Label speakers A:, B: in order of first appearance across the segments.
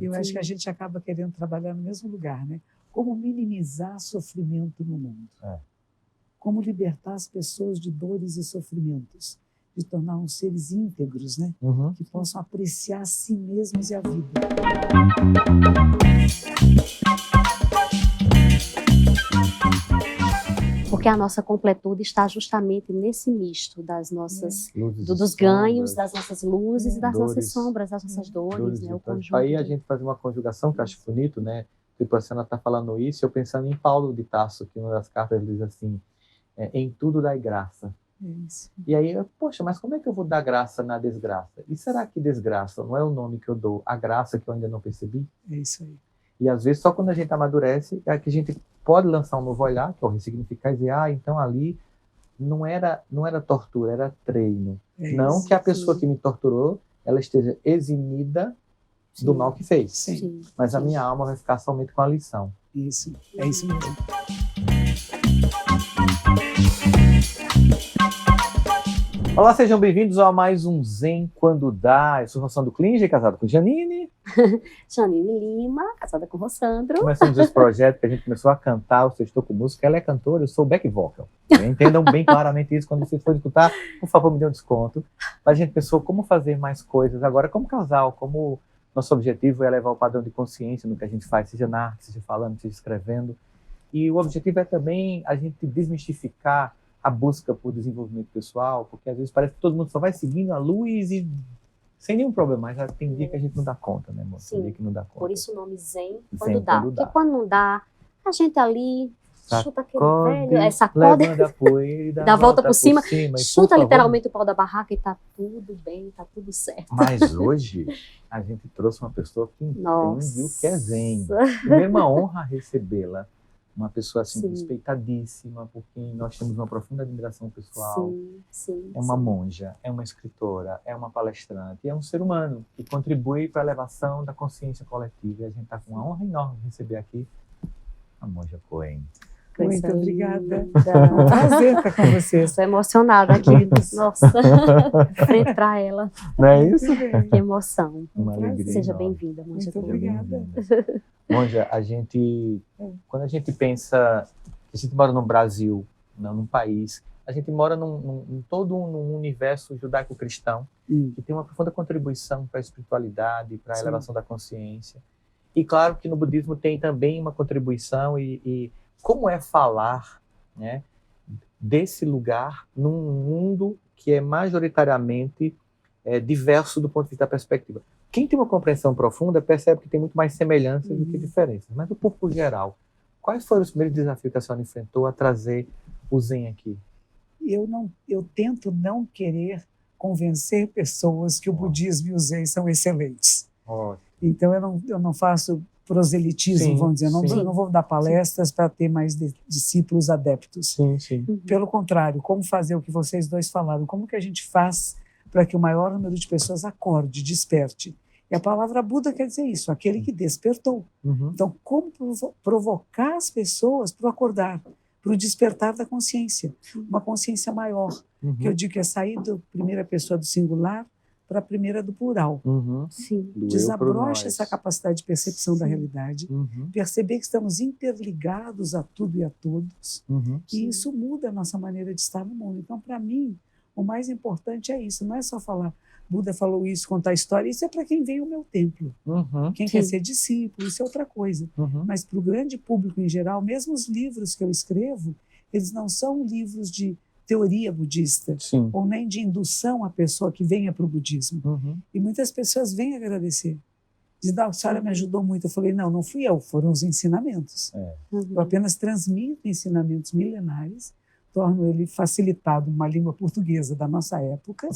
A: E eu acho que a gente acaba querendo trabalhar no mesmo lugar, né? Como minimizar sofrimento no mundo. Como libertar as pessoas de dores e sofrimentos, de tornar uns seres íntegros, né? Que possam apreciar a si mesmos e a vida.
B: Porque a nossa completude está justamente nesse misto das nossas, dos ganhos, das nossas luzes e das nossas sombras, das nossas dores, né? O conjunto.
C: Aí a gente faz uma conjugação que eu acho bonito, né? Tipo, a senhora está falando isso, eu pensando em Paulo de Tarso, que uma das cartas diz assim, em tudo dai graça.
A: Isso.
C: E aí, poxa, mas como é que eu vou dar graça na desgraça? E será que desgraça não é o nome que eu dou, a graça que eu ainda não percebi?
A: É isso aí.
C: E às vezes só quando a gente amadurece é que a gente pode lançar um novo olhar, que é o ressignificar e dizer, então ali não era tortura, era treino. Não que a pessoa que me torturou, ela esteja eximida do mal que fez.
A: Sim.
C: Mas a minha alma vai ficar somente com a lição.
A: Isso, é isso mesmo.
C: Olá, sejam bem-vindos a mais um Zen Quando Dá. Eu sou Rossandro Klinger, casado com Janine.
B: Janine Lima, casada com Rossandro.
C: Começamos esse projeto que a gente começou a cantar, eu estou com música, ela é cantora, eu sou back vocal. Entendam bem claramente isso, quando vocês forem escutar, por favor, me dê um desconto. Mas a gente pensou como fazer mais coisas agora como casal, como nosso objetivo é elevar o padrão de consciência no que a gente faz, seja na arte, seja falando, seja escrevendo. E o objetivo é também a gente desmistificar a busca por desenvolvimento pessoal, porque às vezes parece que todo mundo só vai seguindo a luz e sem nenhum problema, mas tem dia que a gente não dá conta, né, amor?
B: Sim.
C: Tem dia que não dá conta.
B: Por isso o nome Zen
C: Zen
B: dá.
C: quando dá.
B: Porque quando não dá, a gente ali chuta aquele velho,
C: sacode,
B: sacode,
C: a poeira,
B: dá volta por cima,
C: e,
B: chuta literalmente o pau da barraca e tá tudo bem, tá tudo certo.
C: Mas hoje a gente trouxe uma pessoa que entende o que é Zen. Primeiro, uma honra recebê-la. Uma pessoa assim, respeitadíssima, por quem nós temos uma profunda admiração pessoal. É uma monja, é uma escritora, é uma palestrante, é um ser humano que contribui para a elevação da consciência coletiva. E a gente está com uma honra enorme de receber aqui a monja Coen.
A: Muito obrigada. É um prazer estar com você.
B: Estou emocionada aqui, nossa, frente para ela.
C: Não é isso?
B: Que emoção.
C: Uma alegria.
B: Seja bem-vinda, monja.
A: Muito obrigada.
C: Monja, quando a gente pensa, a gente mora no Brasil, num país, a gente mora num universo judaico-cristão que tem uma profunda contribuição para a espiritualidade, para a elevação da consciência. E claro que no budismo tem também uma contribuição e como é falar, né, desse lugar num mundo que é majoritariamente diverso do ponto de vista da perspectiva. Quem tem uma compreensão profunda percebe que tem muito mais semelhanças do que diferenças. Mas do público geral, quais foram os primeiros desafios que a senhora enfrentou a trazer o Zen aqui?
A: Eu tento não querer convencer pessoas que o budismo e o Zen são excelentes. Então eu não faço proselitismo, vamos dizer, eu não vou dar palestras para ter mais discípulos adeptos. Pelo contrário, como fazer o que vocês dois falaram, como que a gente faz para que o maior número de pessoas acorde, desperte. E a palavra Buda quer dizer isso, aquele que despertou. Então, como provocar as pessoas para o acordar, para o despertar da consciência, uma consciência maior, que eu digo que é sair da primeira pessoa do singular para a primeira do plural. Desabrocha essa capacidade de percepção da realidade, perceber que estamos interligados a tudo e a todos, e isso muda a nossa maneira de estar no mundo. Então, para mim, o mais importante é isso, não é só falar, Buda falou isso, contar história, isso é para quem veio ao meu templo. Quem quer ser discípulo, isso é outra coisa. Mas para o grande público em geral, mesmo os livros que eu escrevo, eles não são livros de teoria budista, ou nem de indução à pessoa que venha para o budismo. E muitas pessoas vêm agradecer. Dizem, a senhora me ajudou muito. Eu falei, não fui eu, foram os ensinamentos. Eu apenas transmito ensinamentos milenares, torno ele facilitado uma língua portuguesa da nossa época,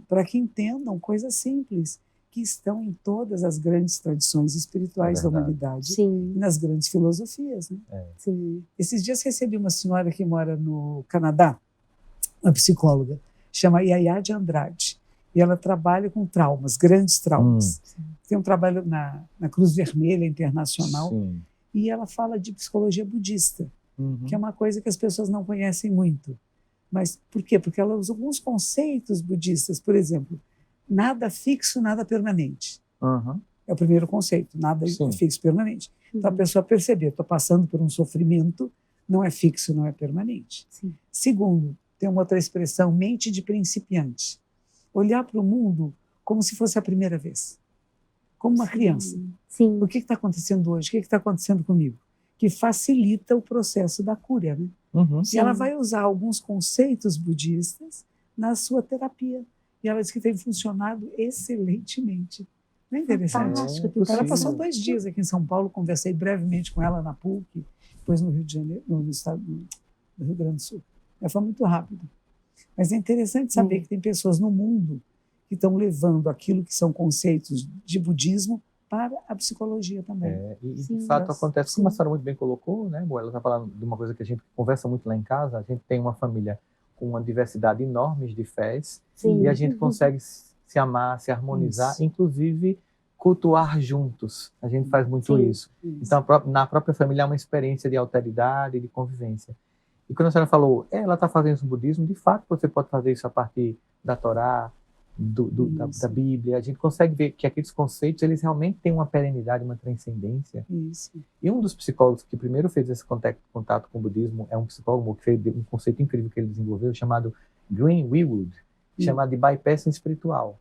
A: para que entendam coisas simples que estão em todas as grandes tradições espirituais da humanidade e nas grandes filosofias. Né? Esses dias recebi uma senhora que mora no Canadá, uma psicóloga, chama Yaya de Andrade, e ela trabalha com traumas, grandes traumas. Tem um trabalho na Cruz Vermelha Internacional, e ela fala de psicologia budista, que é uma coisa que as pessoas não conhecem muito. Mas por quê? Porque ela usa alguns conceitos budistas, por exemplo, nada fixo, nada permanente. É o primeiro conceito, nada é fixo, permanente. Então, a pessoa perceber, estou passando por um sofrimento, não é fixo, não é permanente.
B: Sim.
A: Segundo, tem uma outra expressão, mente de principiante. Olhar para o mundo como se fosse a primeira vez, como uma criança.
B: Sim.
A: O que está acontecendo hoje? O que está acontecendo comigo? Que facilita o processo da cura, né? E ela vai usar alguns conceitos budistas na sua terapia. E ela diz que tem funcionado excelentemente. Não é interessante?
B: Fantástico.
A: Ela passou 2 dias aqui em São Paulo, conversei brevemente com ela na PUC, depois no Rio de Janeiro, no Rio Grande do Sul. Foi muito rápido. Mas é interessante saber que tem pessoas no mundo que estão levando aquilo que são conceitos de budismo para a psicologia também.
C: E de fato acontece, como a senhora muito bem colocou, né, Boa? Ela está falando de uma coisa que a gente conversa muito lá em casa. A gente tem uma família com uma diversidade enorme de fés, e a gente consegue se amar, se harmonizar, inclusive cultuar juntos. A gente faz muito isso. Então, na própria família há uma experiência de alteridade, de convivência. E quando a senhora falou, ela está fazendo isso no budismo, de fato você pode fazer isso a partir da Torá, da Bíblia. A gente consegue ver que aqueles conceitos, eles realmente têm uma perenidade, uma transcendência.
A: Isso.
C: E um dos psicólogos que primeiro fez esse contato com o budismo é um psicólogo que fez um conceito incrível que ele desenvolveu, chamado Greenwood, chamado de bypassing espiritual.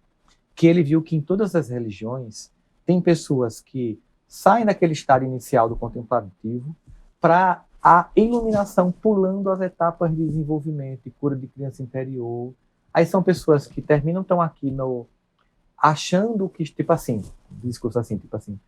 C: Que ele viu que em todas as religiões tem pessoas que saem daquele estado inicial do contemplativo para a iluminação, pulando as etapas de desenvolvimento e cura de criança interior. Aí são pessoas que terminam, estão aqui achando que, tipo assim, discurso assim, tipo assim,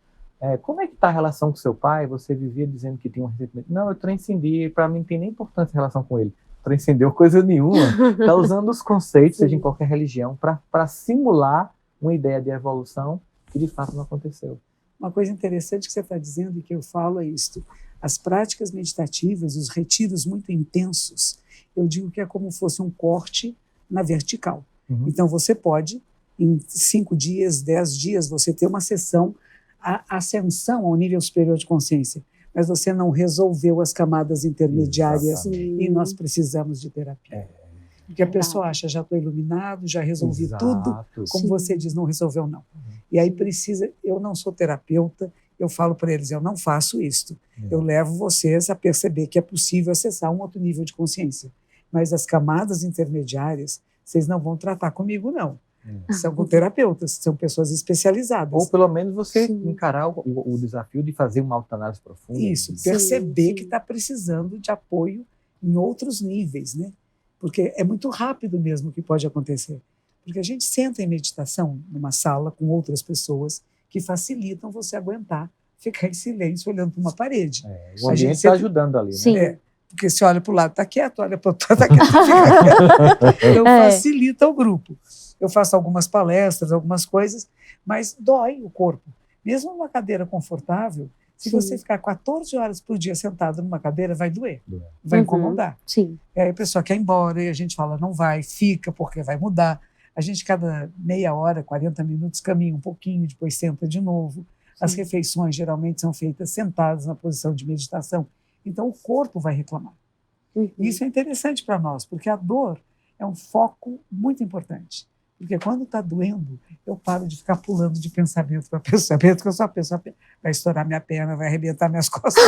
C: como é que está a relação com seu pai? Você vivia dizendo que tinha um ressentimento. Não, eu transcendi, para mim não tem nem importância a relação com ele. Transcendeu coisa nenhuma. Está usando os conceitos, seja em qualquer religião, para simular uma ideia de evolução que de fato não aconteceu.
A: Uma coisa interessante que você está dizendo e que eu falo é isto. As práticas meditativas, os retiros muito intensos, eu digo que é como se fosse um corte na vertical. Então, você pode, em 5 dias, 10 dias, você ter uma sessão, a ascensão ao nível superior de consciência, mas você não resolveu as camadas intermediárias. E nós precisamos de terapia. Porque a pessoa acha, já estou iluminado, já resolvi tudo, como você diz, não resolveu não. E aí precisa, eu não sou terapeuta, eu falo para eles, eu não faço isto. Eu levo vocês a perceber que é possível acessar um outro nível de consciência. Mas as camadas intermediárias, vocês não vão tratar comigo, não. São com terapeutas, são pessoas especializadas.
C: Ou pelo menos você encarar o desafio de fazer uma autoanálise profunda.
A: Isso, perceber que está precisando de apoio em outros níveis, né? Porque é muito rápido mesmo o que pode acontecer. Porque a gente senta em meditação numa sala com outras pessoas que facilitam você aguentar ficar em silêncio olhando para uma parede.
C: O ambiente está ajudando ali, né?
A: Porque se olha para o lado, está quieto, olha para o outro, está quieto, fica quieto. Então facilita o grupo. Eu faço algumas palestras, algumas coisas, mas dói o corpo. Mesmo numa cadeira confortável, se você ficar 14 horas por dia sentado numa cadeira, vai doer, vai incomodar. E aí a pessoa quer ir embora e a gente fala, não vai, fica, porque vai mudar. A gente, cada meia hora, 40 minutos, caminha um pouquinho, depois senta de novo. As refeições geralmente são feitas sentadas na posição de meditação. Então, o corpo vai reclamar. Isso é interessante para nós, porque a dor é um foco muito importante. Porque quando está doendo, eu paro de ficar pulando de pensamento para pensamento, que eu só penso, vai estourar minha perna, vai arrebentar minhas costas.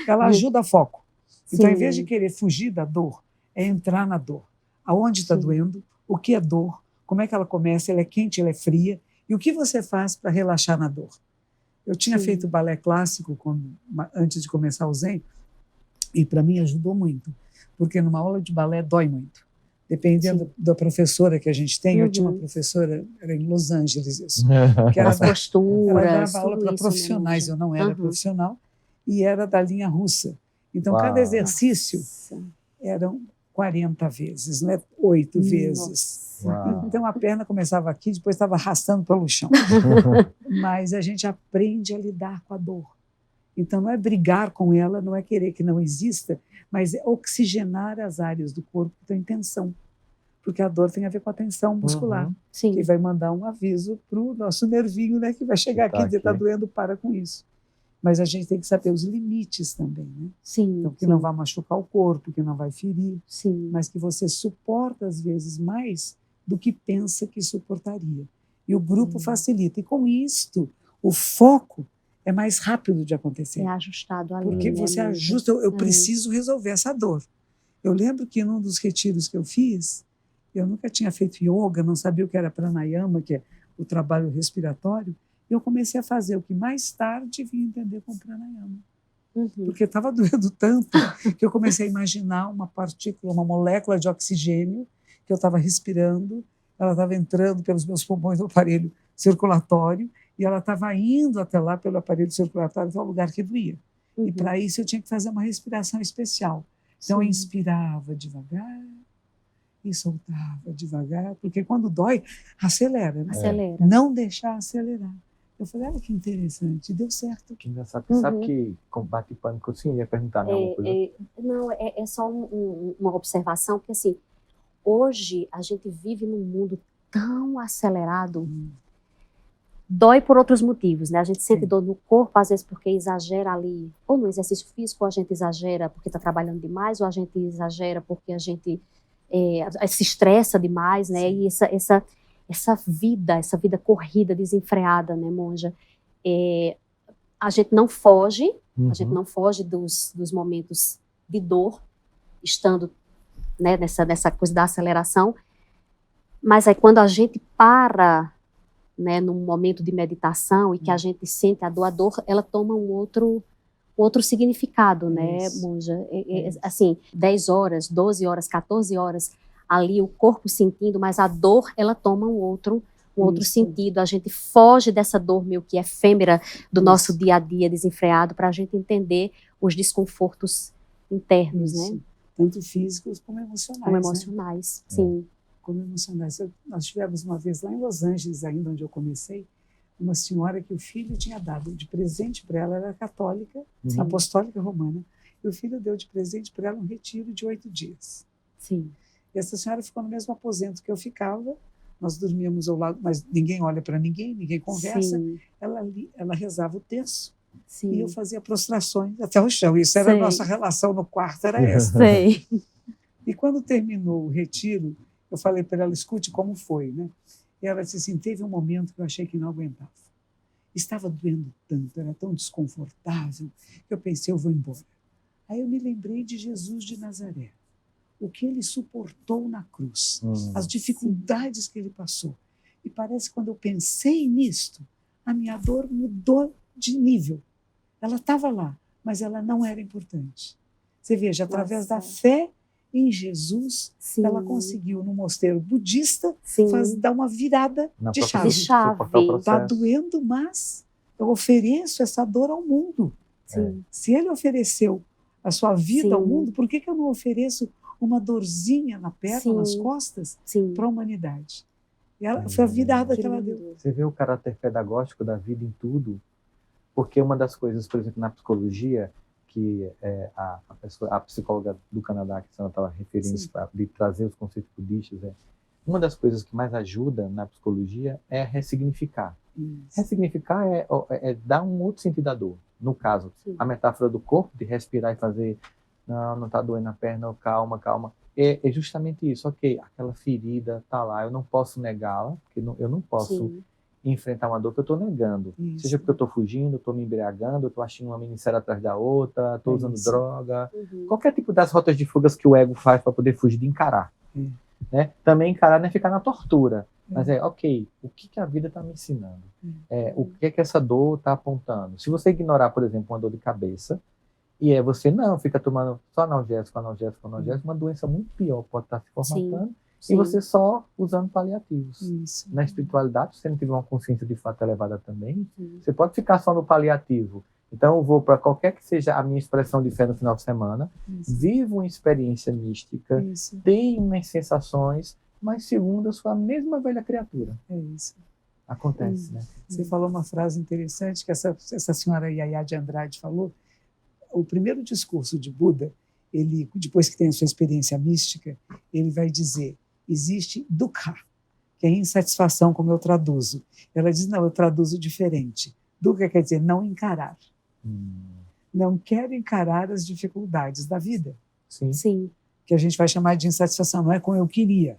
A: Ela ajuda a foco. Então, em vez de querer fugir da dor, é entrar na dor. Aonde está doendo, o que é dor, como é que ela começa, ela é quente, ela é fria, e o que você faz para relaxar na dor. Eu tinha feito balé clássico antes de começar o Zen, e para mim ajudou muito, porque numa aula de balé dói muito. Dependendo da professora que a gente tem, eu tinha uma professora, era em Los Angeles isso, que era
B: as posturas,
A: ela dava aula para profissionais, eu não era profissional, e era da linha russa. Então, cada exercício eram 40 vezes, não é 8 vezes. Então, a perna começava aqui, depois estava arrastando pelo chão. Mas a gente aprende a lidar com a dor. Então, não é brigar com ela, não é querer que não exista, mas é oxigenar as áreas do corpo que estão em tensão. Porque a dor tem a ver com a tensão muscular, que vai mandar um aviso para o nosso nervinho, né, que vai chegar aqui e dizer, está doendo, para com isso. Mas a gente tem que saber os limites também, né? Então, que não vai machucar o corpo, que não vai ferir, mas que você suporta, às vezes, mais do que pensa que suportaria. E o grupo facilita. E com isto, o foco é mais rápido de acontecer.
B: É ajustado ali.
A: Porque você ajusta, eu preciso resolver essa dor. Eu lembro que num dos retiros que eu fiz, eu nunca tinha feito yoga, não sabia o que era pranayama, que é o trabalho respiratório, e eu comecei a fazer o que mais tarde vim entender como pranayama. Porque estava doendo tanto que eu comecei a imaginar uma partícula, uma molécula de oxigênio que eu estava respirando, ela estava entrando pelos meus pulmões no aparelho circulatório e ela estava indo até lá pelo aparelho circulatório, até o lugar que doía. E para isso eu tinha que fazer uma respiração especial. Então eu inspirava devagar e soltava devagar, porque quando dói, acelera, né?
B: Acelera.
A: Não deixar acelerar. Eu falei, olha que interessante, deu certo.
C: Que engraçado. Sabe que combate pânico, sim, ia perguntar, né?
B: Não, é só uma observação, porque assim, hoje a gente vive num mundo tão acelerado, dói por outros motivos, né? A gente sente dor no corpo, às vezes porque exagera ali, ou no exercício físico, ou a gente exagera porque está trabalhando demais, ou a gente exagera porque a gente se estressa demais, né? E essa vida corrida, desenfreada, né, Monja? A gente não foge, a gente não foge dos momentos de dor, estando, né, nessa coisa da aceleração, mas aí quando a gente para, né, num momento de meditação e que a gente sente a dor, ela toma um outro significado, né, Monja? Assim, 10 horas, 12 horas, 14 horas, ali o corpo sentindo, mas a dor, ela toma um outro sentido. A gente foge dessa dor meio que efêmera do nosso dia a dia desenfreado para a gente entender os desconfortos internos, né?
A: Tanto físicos como emocionais.
B: Como emocionais, né? Sim.
A: Como emocionais. Nós tivemos uma vez lá em Los Angeles, ainda onde eu comecei, uma senhora que o filho tinha dado de presente para ela, era católica, apostólica romana, e o filho deu de presente para ela um retiro de 8 dias.
B: Sim.
A: E essa senhora ficou no mesmo aposento que eu ficava, nós dormíamos ao lado, mas ninguém olha para ninguém, ninguém conversa. Ela rezava o terço e eu fazia prostrações até o chão. Isso era a nossa relação no quarto, era essa. E quando terminou o retiro, eu falei para ela, escute como foi, né? E ela disse assim, teve um momento que eu achei que não aguentava. Estava doendo tanto, era tão desconfortável, que eu pensei, eu vou embora. Aí eu me lembrei de Jesus de Nazaré. O que ele suportou na cruz, as dificuldades que ele passou. E parece que quando eu pensei nisto, a minha dor mudou de nível. Ela estava lá, mas ela não era importante. Você veja, através da fé em Jesus, ela conseguiu, no mosteiro budista, dar uma virada de chave. Está doendo, mas eu ofereço essa dor ao mundo. Se ele ofereceu a sua vida ao mundo, por que eu não ofereço uma dorzinha na perna, nas costas, para a humanidade? E ela, foi a virada que ela deu.
C: Você vê o caráter pedagógico da vida em tudo, porque uma das coisas, por exemplo, na psicologia, que a psicóloga do Canadá, que você estava referindo, de trazer os conceitos budistas, uma das coisas que mais ajuda na psicologia é ressignificar. Ressignificar é dar um outro sentido à dor. No caso, a metáfora do corpo, de respirar e fazer, não está doendo a perna, calma, calma. É justamente isso, ok, aquela ferida está lá, eu não posso negá-la, porque eu não posso enfrentar uma dor que eu estou negando. Seja porque eu estou fugindo, estou me embriagando, estou achando uma minissérie atrás da outra, estou usando droga. Qualquer tipo das rotas de fugas que o ego faz para poder fugir de encarar. Né? Também encarar não é ficar na tortura, mas ok, o que a vida está me ensinando? O que essa dor está apontando? Se você ignorar, por exemplo, uma dor de cabeça, e você não fica tomando só analgésico, uma doença muito pior pode estar se formatando, e você só usando paliativos. Na espiritualidade, se você não tiver uma consciência de fato elevada também, você pode ficar só no paliativo. Então, eu vou para qualquer que seja a minha expressão de fé no final de semana, vivo uma experiência mística, tenho umas sensações, mas segundo eu sou a mesma velha criatura. Acontece, né?
A: Você falou uma frase interessante que essa senhora Yaya de Andrade falou. O primeiro discurso de Buda, ele, depois que tem a sua experiência mística, ele vai dizer, existe dukkha, que é insatisfação, como eu traduzo. Ela diz, não, eu traduzo diferente. Dukkha quer dizer não encarar. Não quero encarar as dificuldades da vida. Que a gente vai chamar de insatisfação, não é como eu queria.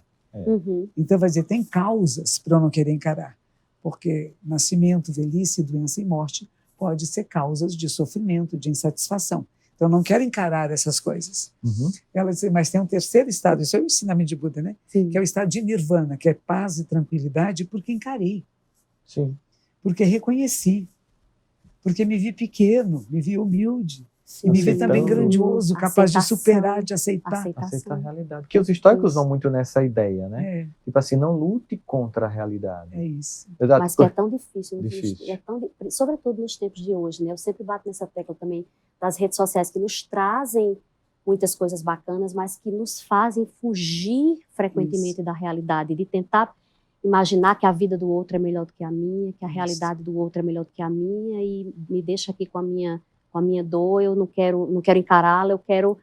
A: Então vai dizer, tem causas para eu não querer encarar. porque nascimento, velhice, doença e morte pode ser causas de sofrimento, de insatisfação. Então, eu não quero encarar essas coisas. Ela disse, mas tem um terceiro estado, isso é o ensinamento de Buda, né?
B: Sim.
A: Que é o estado de nirvana, que é paz e tranquilidade, porque encarei.
C: Sim.
A: Porque reconheci. Porque me vi pequeno, me vi humilde.
B: Sim.
A: E me vi também grandioso, capaz de superar, de aceitar.
C: Aceitar a realidade. Porque os estoicos vão muito nessa ideia, né?
A: É,
C: Tipo assim, não lute contra a realidade.
A: é isso.
C: Exato.
B: Mas que é tão difícil.
C: Difícil.
B: É tão, sobretudo nos tempos de hoje, né? Eu sempre bato nessa tecla também das redes sociais, que nos trazem muitas coisas bacanas, mas que nos fazem fugir frequentemente da realidade, de tentar imaginar que a vida do outro é melhor do que a minha, que a realidade do outro é melhor do que a minha, e me deixa aqui com a minha dor, eu não quero encará-la, eu quero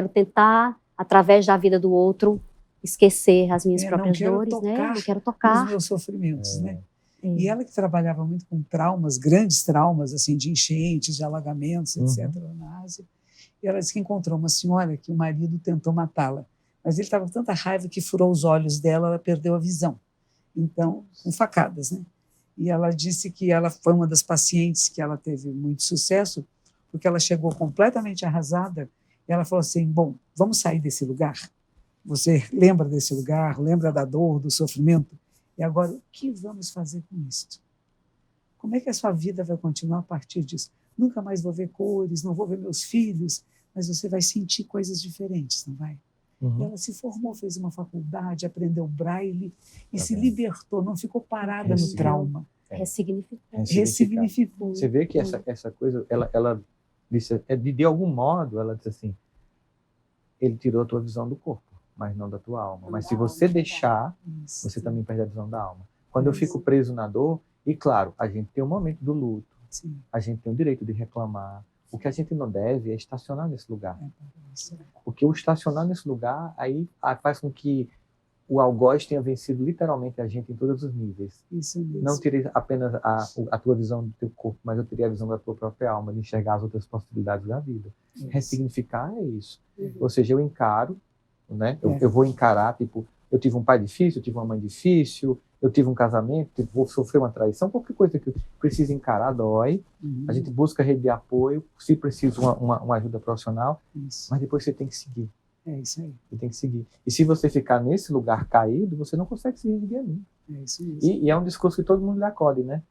B: tentar, através da vida do outro, esquecer as minhas próprias dores, né? Não quero tocar
A: os meus sofrimentos, né? E ela que trabalhava muito com traumas, grandes traumas, assim, de enchentes, de alagamentos, etc., na Ásia. E ela disse que encontrou uma senhora que o marido tentou matá-la, mas ele estava com tanta raiva que furou os olhos dela, ela perdeu a visão. Então, com facadas, né? E ela disse que ela foi uma das pacientes que ela teve muito sucesso, porque ela chegou completamente arrasada, e ela falou assim, bom, vamos sair desse lugar? Você lembra desse lugar, lembra da dor, do sofrimento? E agora, o que vamos fazer com isso? Como é que a sua vida vai continuar a partir disso? Nunca mais vou ver cores, não vou ver meus filhos, mas você vai sentir coisas diferentes, não vai? E ela se formou, fez uma faculdade, aprendeu braille e se libertou, não ficou parada no trauma. Ressignificou.
C: Você vê que essa coisa, ela disse, de algum modo, ela disse assim, ele tirou a tua visão do corpo, mas não da tua alma. Mas se você deixar, você também perde a visão da alma. Quando eu fico preso na dor, e claro, a gente tem um momento do luto, a gente tem o direito de reclamar. O que a gente não deve é estacionar nesse lugar. Porque o estacionar nesse lugar, aí faz com que o algoz tenha vencido literalmente a gente em todos os níveis.
A: Isso mesmo.
C: Não tirei apenas a tua visão do teu corpo, mas eu teria a visão da tua própria alma, de enxergar as outras possibilidades da vida. Ressignificar é isso. Ou seja, eu encaro, né? Eu vou encarar, tipo, eu tive um pai difícil, eu tive uma mãe difícil, eu tive um casamento, tipo, vou sofrer uma traição, qualquer coisa que eu preciso encarar dói. A gente busca rede de apoio, se preciso uma ajuda profissional, mas depois você tem que seguir.
A: É isso aí.
C: Você tem que seguir. E se você ficar nesse lugar caído, você não consegue se erguer ali.
A: É isso mesmo.
C: E é um discurso que todo mundo lhe acolhe, né?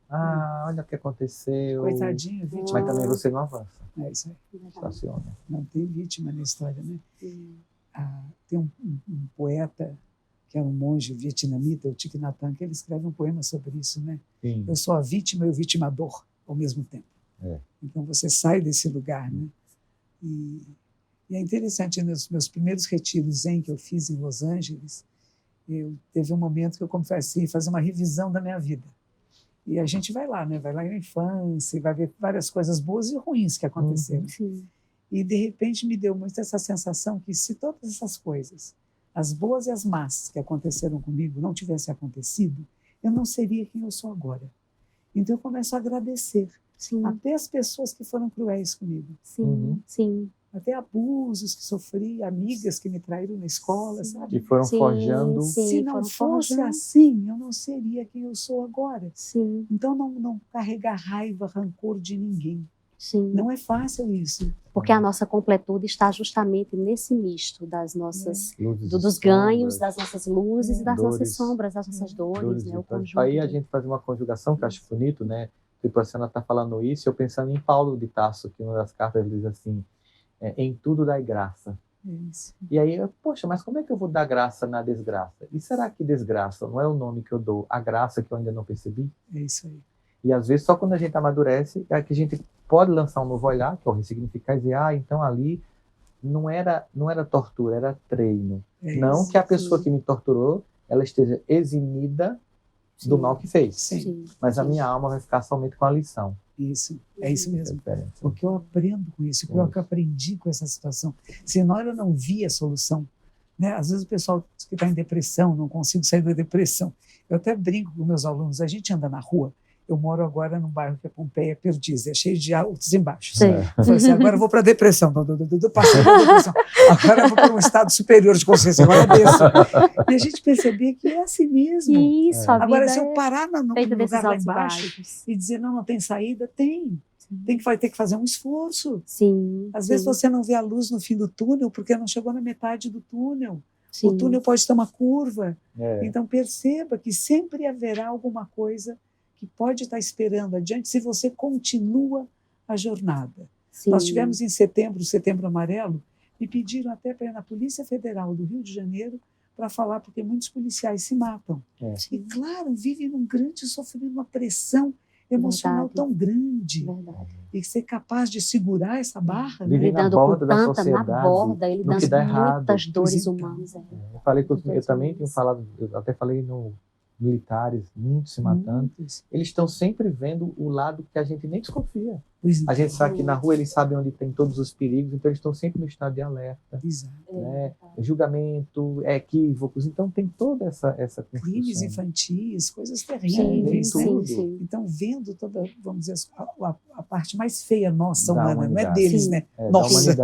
C: Olha o que aconteceu.
A: Coitadinho, vítima.
C: Mas também você não avança.
A: É isso aí.
C: Estaciona.
A: Não tem vítima na história, né? Tem um poeta que é um monge vietnamita, o Thich Nhat Hanh, que ele escreve um poema sobre isso, né?
C: Sim.
A: Eu sou a vítima e o vitimador ao mesmo tempo. Então você sai desse lugar, né? E é interessante, nos meus primeiros retiros zen que eu fiz em Los Angeles, teve um momento que eu comecei a fazer uma revisão da minha vida. E a gente vai lá, né? Vai lá na infância, vai ver várias coisas boas e ruins que aconteceram. E de repente me deu muito essa sensação que se todas essas coisas, as boas e as más que aconteceram comigo, não tivessem acontecido, eu não seria quem eu sou agora. Então eu começo a agradecer. Até as pessoas que foram cruéis comigo. Até abusos que sofri, amigas que me traíram na escola, sabe?
C: Que foram forjando.
A: Se não fosse assim, eu não seria quem eu sou agora. Então não carregar raiva, rancor de ninguém. Não é fácil isso.
B: Porque a nossa completude está justamente nesse misto das nossas, dos ganhos, das nossas luzes e das nossas sombras, das nossas dores, né? O conjunto.
C: Aí a gente faz uma conjugação que eu acho bonito, né? Tipo, a senhora está falando isso, eu pensando em Paulo de Tarso, que uma das cartas diz assim, em tudo dai graça. E aí, poxa, mas como é que eu vou dar graça na desgraça? E será que desgraça não é o nome que eu dou, a graça que eu ainda não percebi?
A: É isso aí.
C: E às vezes, só quando a gente amadurece, é que a gente pode lançar um novo olhar, que é o ressignificar e dizer, então ali não era tortura, era treino. Não que a pessoa que me torturou, ela esteja eximida do mal que fez. Mas a minha alma vai ficar somente com a lição.
A: Isso, é isso mesmo. O que eu aprendo com isso, o que eu aprendi com essa situação. Senão eu não via a solução. Né? Às vezes o pessoal diz que está em depressão, não consigo sair da depressão. Eu até brinco com meus alunos, a gente anda na rua Eu moro agora num bairro que é Pompeia Perdiz, é cheio de altos e baixos.
B: Sim.
A: Eu falei assim, agora eu vou para a depressão. Passei da depressão. Agora eu vou para um estado superior de consciência, agora eu desço. E a gente percebia que é assim mesmo.
B: Isso, a
A: Agora,
B: vida
A: se eu parar no lugar lá embaixo e dizer, não tem saída, vai ter que fazer um esforço.
B: Sim.
A: Às vezes você não vê a luz no fim do túnel porque não chegou na metade do túnel.
B: Sim.
A: O túnel pode ter uma curva. Então perceba que sempre haverá alguma coisa que pode estar esperando adiante se você continua a jornada.
B: Sim.
A: Nós tivemos em setembro, o Setembro Amarelo, me pediram até para ir na Polícia Federal do Rio de Janeiro para falar, porque muitos policiais se matam. E, claro, vivem num grande sofrimento, uma pressão emocional tão grande. E ser capaz de segurar essa barra.
C: Lidando com tanta,
B: na borda, ele dando muitas dores humanas.
C: Eu falei que eu também tenho falado, eu até falei no militares, muitos se matando. Eles estão sempre vendo o lado que a gente nem desconfia. A gente sabe que na rua eles sabem onde tem todos os perigos, então eles estão sempre no estado de alerta. Né? Julgamento, equívocos, então tem toda essa construção.
A: Crimes infantis, coisas terríveis.
B: Sim.
A: Então, vendo toda, vamos dizer, a parte mais feia nossa, humana, não é deles, né?
C: Nossa.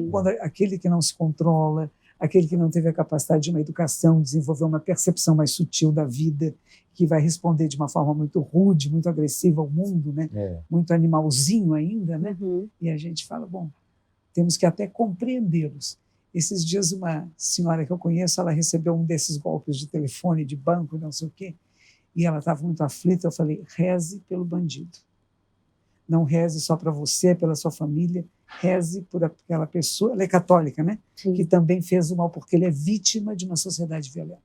A: Quando aquele que não se controla, aquele que não teve a capacidade de uma educação, desenvolver uma percepção mais sutil da vida, que vai responder de uma forma muito rude, muito agressiva ao mundo, né? Muito animalzinho ainda, né? E a gente fala, bom, temos que até compreendê-los. Esses dias uma senhora que eu conheço, ela recebeu um desses golpes de telefone, de banco, não sei o quê, e ela estava muito aflita. Eu falei, reze pelo bandido. Não reze só para você, pela sua família, reze por aquela pessoa, ela é católica, né? Que também fez o mal, porque ele é vítima de uma sociedade violenta.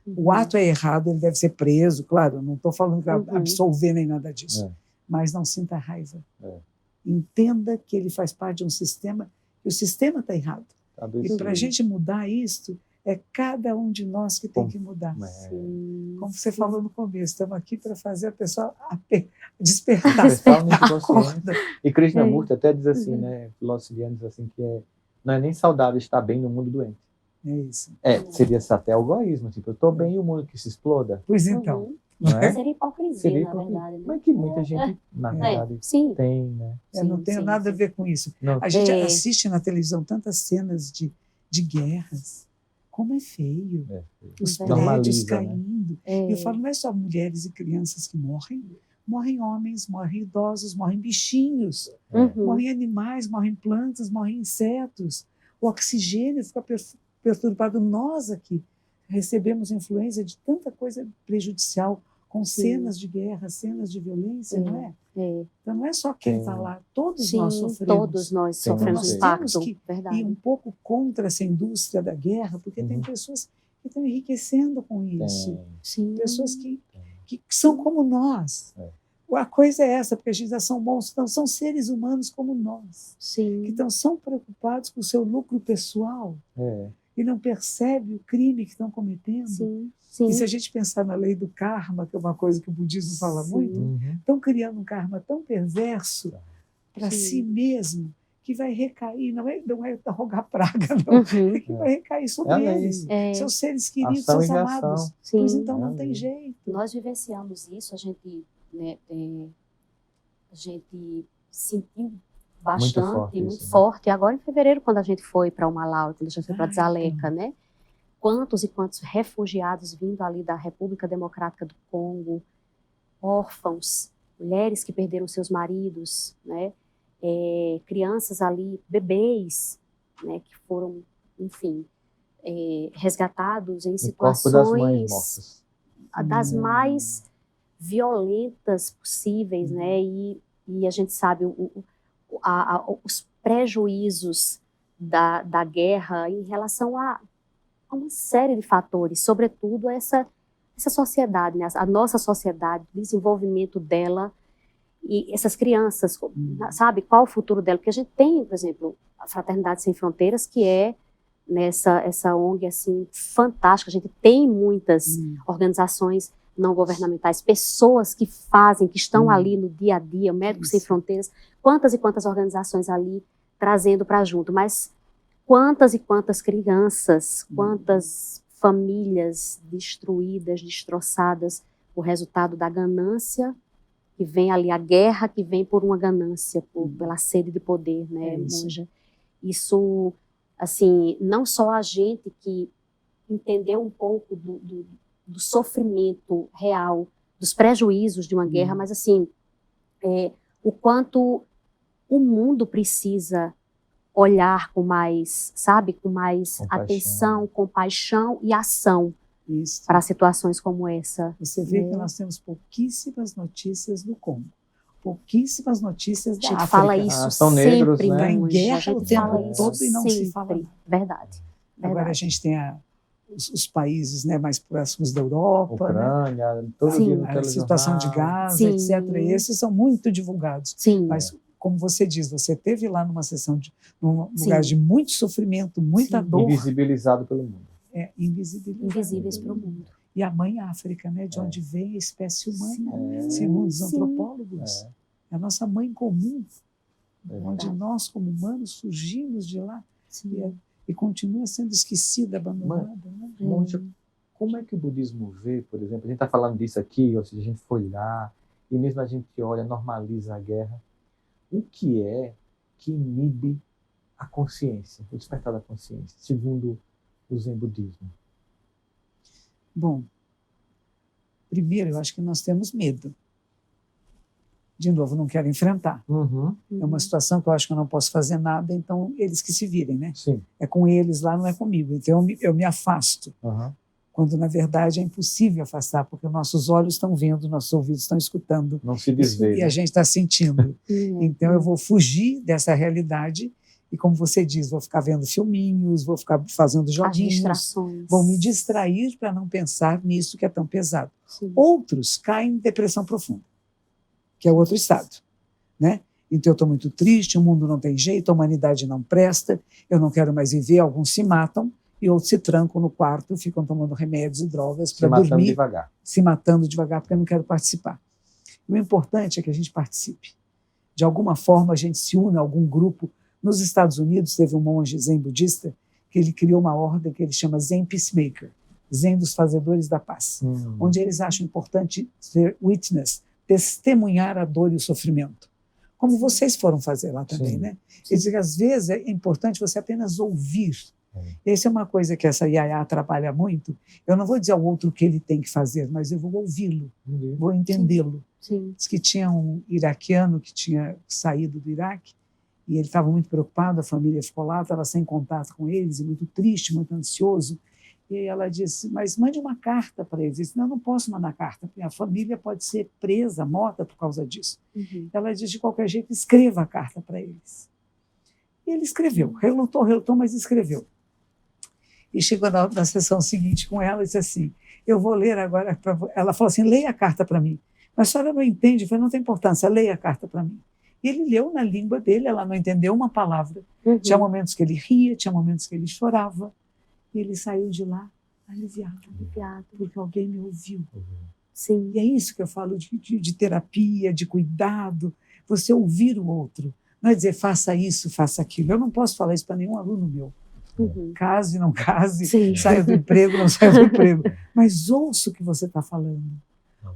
A: O ato é errado, ele deve ser preso, claro, não estou falando que absolver nem nada disso, mas não sinta raiva. Entenda que ele faz parte de um sistema, e o sistema está errado. E para a gente mudar isto, é cada um de nós que tem que mudar. Como você falou no começo, estamos aqui para fazer a pessoa despertar.
C: E Krishnamurti até diz assim, né, filósofo indiano diz assim, que não é nem saudável estar bem no mundo doente.
A: É isso.
C: Seria até egoísmo, tipo, eu estou bem e o mundo que se exploda.
A: Pois então.
B: Seria hipocrisia, na verdade. Né?
C: Mas que muita gente, na verdade, tem, né?
A: Não tem nada a ver com isso. A gente assiste na televisão tantas cenas de guerras. Como é feio. Os prédios caindo.
B: Né?
A: Eu falo, não é só mulheres e crianças que morrem. Morrem homens, morrem idosos, morrem bichinhos. Morrem animais, morrem plantas, morrem insetos. O oxigênio fica perturbado. Nós aqui recebemos influência de tanta coisa prejudicial, com cenas de guerra, cenas de violência, não é? Então não é só quem está lá, todos nós sofremos.
B: Todos nós sofremos impacto.
A: Temos que ir um pouco contra essa indústria da guerra, porque tem pessoas que estão enriquecendo com isso. Pessoas que são como nós. A coisa é essa, porque a gente já são monstros, não são seres humanos como nós, que estão preocupados com o seu lucro pessoal e não percebem o crime que estão cometendo. E se a gente pensar na lei do karma, que é uma coisa que o budismo fala muito, estão criando um karma tão perverso para si mesmo, que vai recair, não é rogar praga, não, que vai recair sobre eles. São seres queridos, seus amados. Pois então não tem jeito.
B: Nós vivenciamos isso, a gente sentiu bastante, muito forte. Agora em fevereiro, quando a gente foi para o Malau, quando a gente foi para Dzaleka, né? Quantos e quantos refugiados vindo ali da República Democrática do Congo, órfãos, mulheres que perderam seus maridos, né? Crianças ali, bebês, né? Que foram, enfim, resgatados em situações das mais violentas possíveis, né? E a gente sabe os prejuízos da guerra em relação a uma série de fatores, sobretudo essa sociedade, né? A nossa sociedade, o desenvolvimento dela e essas crianças, sabe, qual o futuro dela? Porque a gente tem, por exemplo, a Fraternidade Sem Fronteiras, que é essa ONG assim fantástica. A gente tem muitas organizações não governamentais, pessoas que fazem, que estão ali no dia a dia, Médicos Sem Fronteiras, quantas e quantas organizações ali trazendo para junto, mas quantas e quantas crianças, quantas famílias destruídas, destroçadas, o resultado da ganância que vem ali a guerra, que vem por uma ganância, pela sede de poder, né, monja? Isso, assim, não só a gente que entendeu um pouco do sofrimento real, dos prejuízos de uma guerra, mas assim, o quanto o mundo precisa olhar com mais, sabe, com mais atenção, compaixão e ação para situações como essa.
A: Você vê que nós temos pouquíssimas notícias do Congo, pouquíssimas notícias da África.
B: A gente fala isso
C: são
B: sempre,
C: negros, né?
A: Está em guerra
B: a gente
A: o tempo
B: fala
A: todo
B: isso
A: e não
B: sempre.
A: se fala nada.
B: Verdade.
A: Agora a gente tem os países, né, mais próximos da Europa,
C: Ucrânia,
A: né?
C: todo dia no
A: A situação de Gaza, etc. Esses são muito divulgados.
B: Sim.
A: Mas, como você diz, você esteve lá num lugar de muito sofrimento, muita dor.
C: Invisibilizado pelo mundo.
B: Invisíveis para o mundo.
A: E a mãe África, né, de onde vem a espécie humana, segundo os antropólogos. É a nossa mãe comum, onde nós, como humanos, surgimos de lá. E continua sendo esquecida, abandonada.
C: Monja, como é que o budismo vê, por exemplo, a gente está falando disso aqui, ou seja, a gente foi lá, e mesmo a gente olha, normaliza a guerra. O que é que inibe a consciência, o despertar da consciência, segundo o Zen budismo?
A: Bom, primeiro, eu acho que nós temos medo. De novo, não quero enfrentar. É uma situação que eu acho que eu não posso fazer nada, então eles que se virem, né?
C: Sim.
A: É com eles lá, não é comigo. Então eu me afasto. Quando, na verdade, é impossível afastar, porque nossos olhos estão vendo, nossos ouvidos estão escutando.
C: Não se desvê.
A: E a gente está sentindo. Então eu vou fugir dessa realidade e, como você diz, vou ficar vendo filminhos, vou ficar fazendo joguinhos.
B: As distrações.
A: Vou me distrair para não pensar nisso que é tão pesado.
B: Sim.
A: Outros caem em depressão profunda, que é outro estado, né? Então eu estou muito triste, o mundo não tem jeito, a humanidade não presta, eu não quero mais viver, alguns se matam e outros se trancam no quarto, ficam tomando remédios e drogas para dormir,
C: devagar.
A: se matando devagar, porque eu não quero participar. O importante é que a gente participe. De alguma forma a gente se une a algum grupo. Nos Estados Unidos teve um monge zen budista que ele criou uma ordem que ele chama Zen Peacemaker, Zen dos Fazedores da Paz, onde eles acham importante ser witness, testemunhar a dor e o sofrimento. Como vocês foram fazer lá também, né? Eles dizem que às vezes é importante você apenas ouvir. Essa é uma coisa que essa Yaya trabalha muito. Eu não vou dizer ao outro o que ele tem que fazer, mas eu vou ouvi-lo, vou entendê-lo. Diz que tinha um iraquiano que tinha saído do Iraque e ele estava muito preocupado, a família ficou lá, estava sem contato com eles, e muito triste, muito ansioso. E ela disse, mas mande uma carta para eles. Ele disse, não, não posso mandar carta, porque a família pode ser presa, morta por causa disso. Ela disse, de qualquer jeito, escreva a carta para eles. E ele escreveu, relutou, mas escreveu. E chegou na sessão seguinte com ela e disse assim, eu vou ler agora, ela falou assim, leia a carta para mim. Mas a senhora não entende, eu falei, não tem importância, leia a carta para mim. E ele leu na língua dele, ela não entendeu uma palavra. Tinha momentos que ele ria, tinha momentos que ele chorava. E ele saiu de lá aliviado, porque alguém me ouviu.
B: Sim.
A: E é isso que eu falo de terapia, de cuidado, você ouvir o outro. Não é dizer, faça isso, faça aquilo. Eu não posso falar isso para nenhum aluno meu. Case, não case, saia do emprego, não saia do emprego. Mas ouça o que você está falando.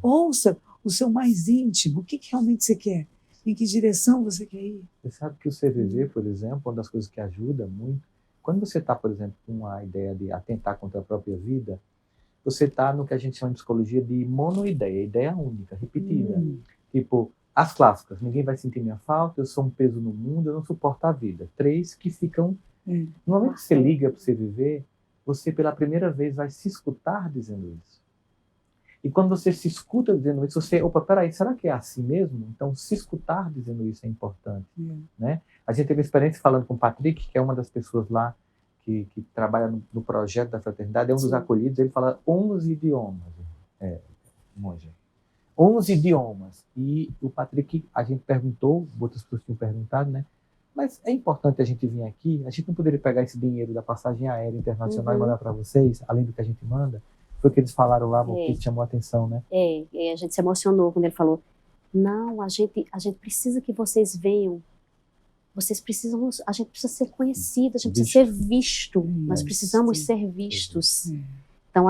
A: Ouça o seu mais íntimo. O que realmente você quer? Em que direção você quer ir?
C: Você sabe que o CVV, por exemplo, uma das coisas que ajuda muito, quando você está, por exemplo, com a ideia de atentar contra a própria vida, você está no que a gente chama em psicologia de monoideia, ideia única, repetida. Tipo, as clássicas, ninguém vai sentir minha falta, eu sou um peso no mundo, eu não suporto a vida. 3 que ficam... No momento que você liga para você viver, você pela primeira vez vai se escutar dizendo isso. E quando você se escuta dizendo isso, você, opa, peraí, será que é assim mesmo? Então, se escutar dizendo isso é importante. Né? A gente teve experiência falando com o Patrick, que é uma das pessoas lá que trabalha no projeto da fraternidade, é um dos acolhidos, ele fala 11 idiomas, monja. 11 idiomas. E o Patrick, a gente perguntou, outras pessoas tinham perguntado, né? Mas é importante a gente vir aqui, a gente não poderia pegar esse dinheiro da passagem aérea internacional e mandar para vocês, além do que a gente manda? Foi o que eles falaram lá, porque chamou a atenção, né?
B: A gente se emocionou quando ele falou, não, a gente precisa que vocês venham, vocês precisam, a gente precisa ser conhecido, a gente precisa ser visto, nós precisamos ser vistos. Então,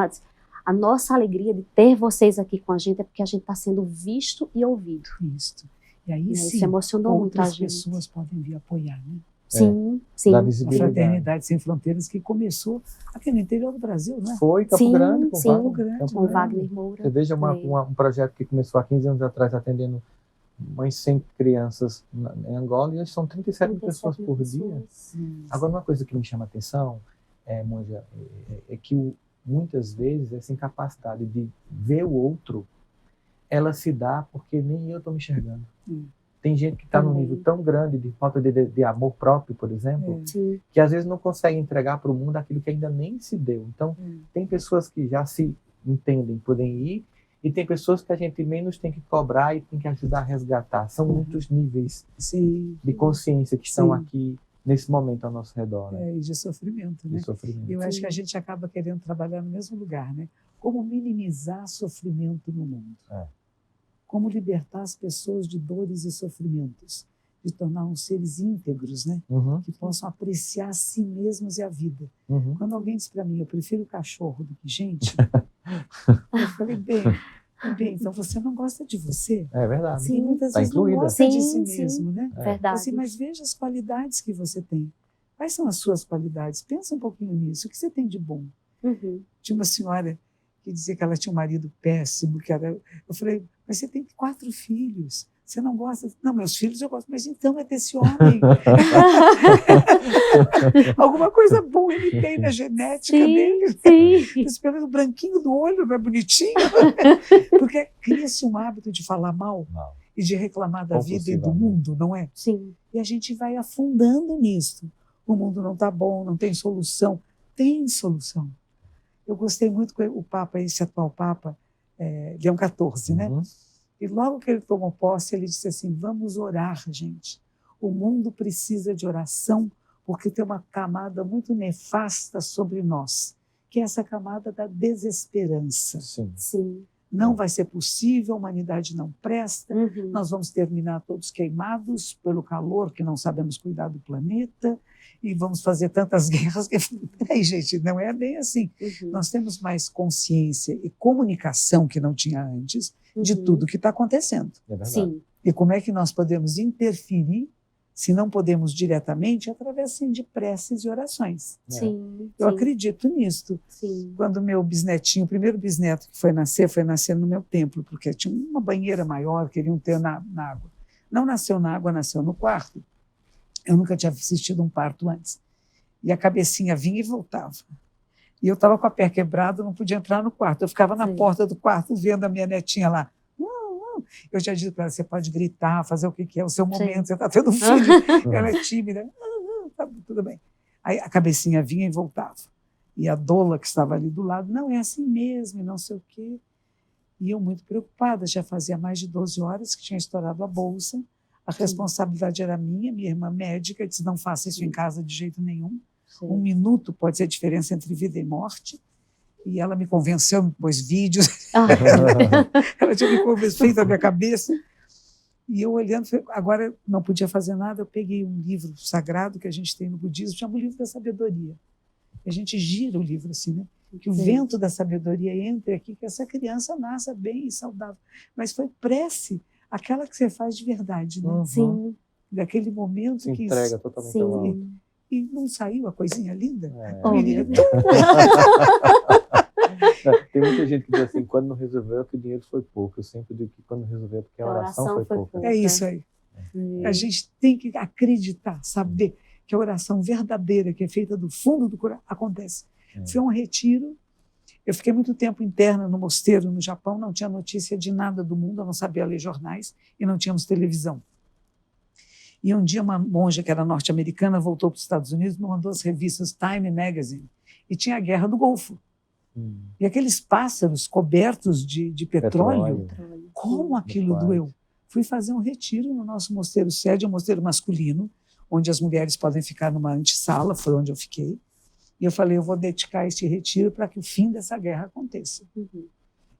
B: a nossa alegria de ter vocês aqui com a gente é porque a gente está sendo visto e ouvido.
A: Isso. E aí
B: Isso
A: sim,
B: emocionou muito a
A: outras
B: gente.
A: pessoas podem vir apoiar, né?
B: Sim, sim.
C: Da
A: A
C: visibilidade.
A: Fraternidade Sem Fronteiras, que começou aqui no interior do Brasil, né?
C: Foi Campo
B: Sim,
C: Grande, com
B: sim.
C: Wagner.
A: Grande,
C: Campo
B: Com
C: Grande.
B: Wagner Moura.
C: Você veja
B: Foi.
C: um projeto que começou há 15 anos atrás, atendendo umas 100 crianças em Angola, e hoje são 37 mil pessoas por dia. Agora, uma coisa que me chama a atenção, Monja, é que muitas vezes essa incapacidade de ver o outro, ela se dá porque nem eu estou me enxergando. Tem gente que está num nível tão grande de falta de amor próprio, por exemplo, que às vezes não consegue entregar para o mundo aquilo que ainda nem se deu. Então, tem pessoas que já se entendem, podem ir, e tem pessoas que a gente menos tem que cobrar e tem que ajudar a resgatar. São muitos níveis de consciência que estão aqui nesse momento ao nosso redor. Né?
A: E de sofrimento, né?
C: De sofrimento.
A: Eu acho que a gente acaba querendo trabalhar no mesmo lugar, né? Como minimizar sofrimento no mundo. Como libertar as pessoas de dores e sofrimentos, de tornar-os seres íntegros, né? Que possam apreciar a si mesmos e a vida. Quando alguém diz para mim, eu prefiro cachorro do que gente, eu falei, bem, então você não gosta de você.
C: É verdade.
A: Sim, muitas
C: tá
A: vezes
C: incluída.
A: não gosta de si mesmo, né?
B: Verdade.
A: Assim, mas veja as qualidades que você tem. Quais são as suas qualidades? Pensa um pouquinho nisso. O que você tem de bom? Tinha uma senhora que dizia que ela tinha um marido péssimo, que era... Eu falei, mas você tem 4 filhos. Você não gosta? Não, meus filhos eu gosto. Mas então é desse homem. Alguma coisa boa ele tem na genética dele. Sim. Pelo branquinho do olho, não é bonitinho? Porque cria-se um hábito de falar mal e de reclamar da vida e do mundo, não é?
B: Sim.
A: E a gente vai afundando nisso. O mundo não está bom, não tem solução. Tem solução. Eu gostei muito com o Papa, esse atual Papa, Leão XIV, né? E logo que ele tomou posse, ele disse assim, vamos orar, gente. O mundo precisa de oração, porque tem uma camada muito nefasta sobre nós, que é essa camada da desesperança.
B: Sim.
A: Não vai ser possível, a humanidade não presta, nós vamos terminar todos queimados pelo calor, que não sabemos cuidar do planeta, e vamos fazer tantas guerras que... Peraí, gente, não é bem assim. Nós temos mais consciência e comunicação que não tinha antes de tudo que está acontecendo.
C: É verdade.
B: Sim.
A: E como é que nós podemos interferir, se não podemos diretamente, através sim, de preces e orações.
B: Sim.
A: Eu acredito nisso.
B: Sim.
A: Quando meu bisnetinho, o primeiro bisneto que foi nascer no meu templo, porque tinha uma banheira maior, queriam ter na água. Não nasceu na água, nasceu no quarto. Eu nunca tinha assistido um parto antes. E a cabecinha vinha e voltava. E eu estava com a pé quebrada, não podia entrar no quarto. Eu ficava na porta do quarto vendo a minha netinha lá. Eu já disse para ela, você pode gritar, fazer o que é o seu momento, você está tendo um filho. Ela é tímida. Tá, tudo bem. Aí a cabecinha vinha e voltava. E a doula que estava ali do lado, não, é assim mesmo, e não sei o quê. E eu muito preocupada, já fazia mais de 12 horas que tinha estourado a bolsa. A responsabilidade era minha irmã médica disse, não faça isso em casa de jeito nenhum. 1 minuto pode ser a diferença entre vida e morte. E ela me convenceu, me pôs vídeos. Ela tinha me convencido na minha cabeça. E eu olhando, agora não podia fazer nada, eu peguei um livro sagrado que a gente tem no budismo, chama o Livro da Sabedoria. A gente gira o livro assim, né? Que o vento da sabedoria entre aqui, que essa criança nasça bem e saudável. Mas foi prece, aquela que você faz de verdade, né?
B: Sim.
A: Daquele momento
C: se
A: que...
C: entrega totalmente ao alto.
A: E não saiu a coisinha linda?
B: Oh, meu Deus.
C: Tem muita gente que diz assim, quando não resolveu é que o dinheiro foi pouco. Eu sempre digo que quando não resolveu é porque a oração foi pouca.
A: É isso aí. A gente tem que acreditar, saber que a oração verdadeira, que é feita do fundo do coração, acontece. Foi um retiro. Eu fiquei muito tempo interna no mosteiro no Japão, não tinha notícia de nada do mundo, eu não sabia ler jornais e não tínhamos televisão. E um dia uma monja que era norte-americana voltou para os Estados Unidos, me mandou as revistas Time Magazine e tinha a Guerra do Golfo. E aqueles pássaros cobertos de petróleo, como aquilo doeu. Fui fazer um retiro no nosso mosteiro sede, um mosteiro masculino, onde as mulheres podem ficar numa antessala, foi onde eu fiquei. E eu falei, eu vou dedicar este retiro para que o fim dessa guerra aconteça.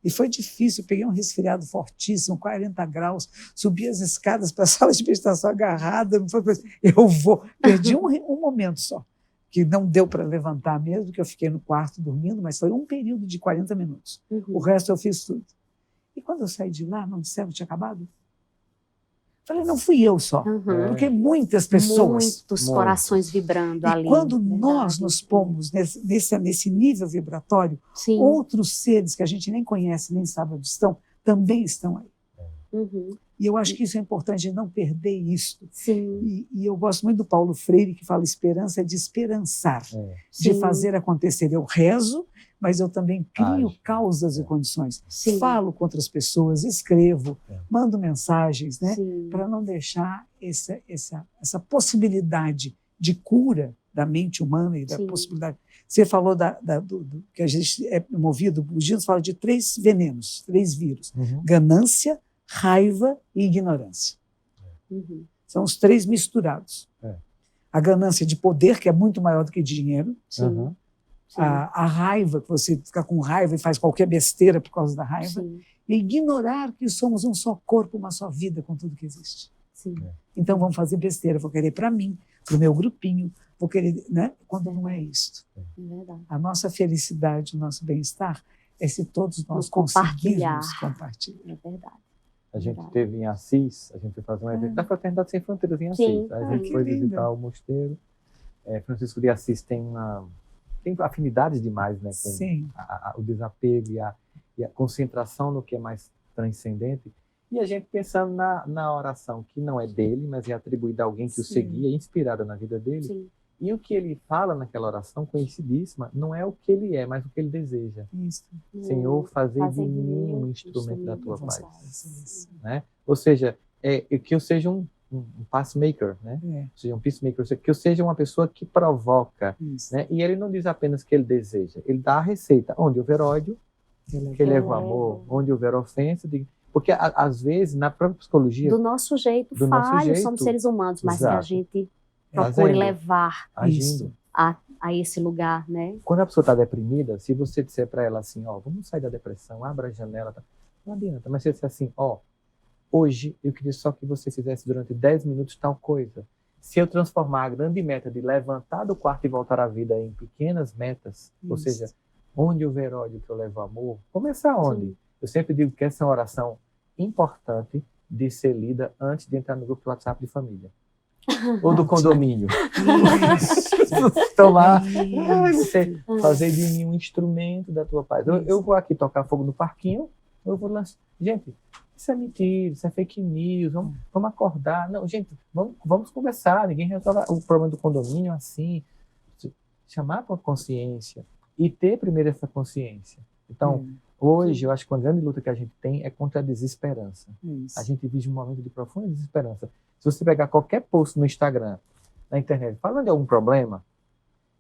A: E foi difícil, eu peguei um resfriado fortíssimo, 40 graus, subi as escadas para a sala de meditação agarrada, não foi coisa. Eu vou. Perdi um momento só. que não deu para levantar mesmo, que eu fiquei no quarto dormindo, mas foi um período de 40 minutos. O resto eu fiz tudo. E quando eu saí de lá, não disseram que tinha acabado? Falei, não fui eu só, porque muitas pessoas...
B: Muitos corações vibrando ali.
A: E quando nós nos pomos nesse nível vibratório,
B: Sim.
A: outros seres que a gente nem conhece, nem sabe onde estão, também estão aí. E eu acho que isso é importante, não perder isso.
B: Sim.
A: E eu gosto muito do Paulo Freire, que fala esperança é de esperançar, de fazer acontecer. Eu rezo, mas eu também crio causas e condições.
B: Sim.
A: Falo com outras pessoas, escrevo, mando mensagens, né, para não deixar essa possibilidade de cura da mente humana e da possibilidade. Você falou do que a gente é movido, os budistas falam de 3 venenos, 3 vírus: ganância, raiva e ignorância. São os 3 misturados. A ganância de poder, que é muito maior do que dinheiro. A raiva, que você fica com raiva e faz qualquer besteira por causa da raiva. E ignorar que somos um só corpo, uma só vida com tudo que existe. Então vamos fazer besteira, vou querer para mim, para o meu grupinho, vou querer, né? Quando não é isto. A nossa felicidade, o nosso bem-estar é se todos nós conseguirmos compartilhar.
B: É verdade.
C: A gente teve em Assis, a gente foi fazer um evento da Fraternidade Sem Fronteiras em Assis. A gente foi visitar o mosteiro. Francisco de Assis tem afinidades demais, né, com o desapego e a concentração no que é mais transcendente. E a gente pensando na oração, que não é dele, mas é atribuída a alguém que o seguia, inspirada na vida dele. E o que ele fala naquela oração, conhecidíssima, não é o que ele é, mas o que ele deseja. Senhor, fazer de mim um instrumento da tua paz. Né? Ou seja, que eu seja um peacemaker, né? Seja um peacemaker, que eu seja uma pessoa que provoca. Né? E ele não diz apenas que ele deseja, ele dá a receita. Onde houver ódio, que ele leva o amor. Onde houver ofensa, porque às vezes, na própria psicologia...
B: Do nosso jeito, somos seres humanos, mas que a gente procure levar isso a esse lugar, né?
C: Quando a pessoa está deprimida, se você disser para ela assim, vamos sair da depressão, abra a janela, não adianta. Mas se você disser assim, hoje eu queria só que você fizesse durante 10 minutos tal coisa. Se eu transformar a grande meta de levantar do quarto e voltar à vida em pequenas metas, ou seja, onde houver ódio que eu levo amor, começar onde? Eu sempre digo que essa é uma oração importante de ser lida antes de entrar no grupo do WhatsApp de família. Ou do condomínio. Estão lá, fazer de mim um instrumento da tua paz. Eu vou aqui tocar fogo no parquinho, eu vou lançar. Gente, isso é mentira, isso é fake news, vamos acordar. Não, gente, vamos conversar, ninguém resolve o problema do condomínio assim. Chamar para a consciência e ter primeiro essa consciência. Então, hoje, eu acho que uma grande luta que a gente tem é contra a desesperança. A gente vive um momento de profunda desesperança. Se você pegar qualquer post no Instagram, na internet, falando de algum problema,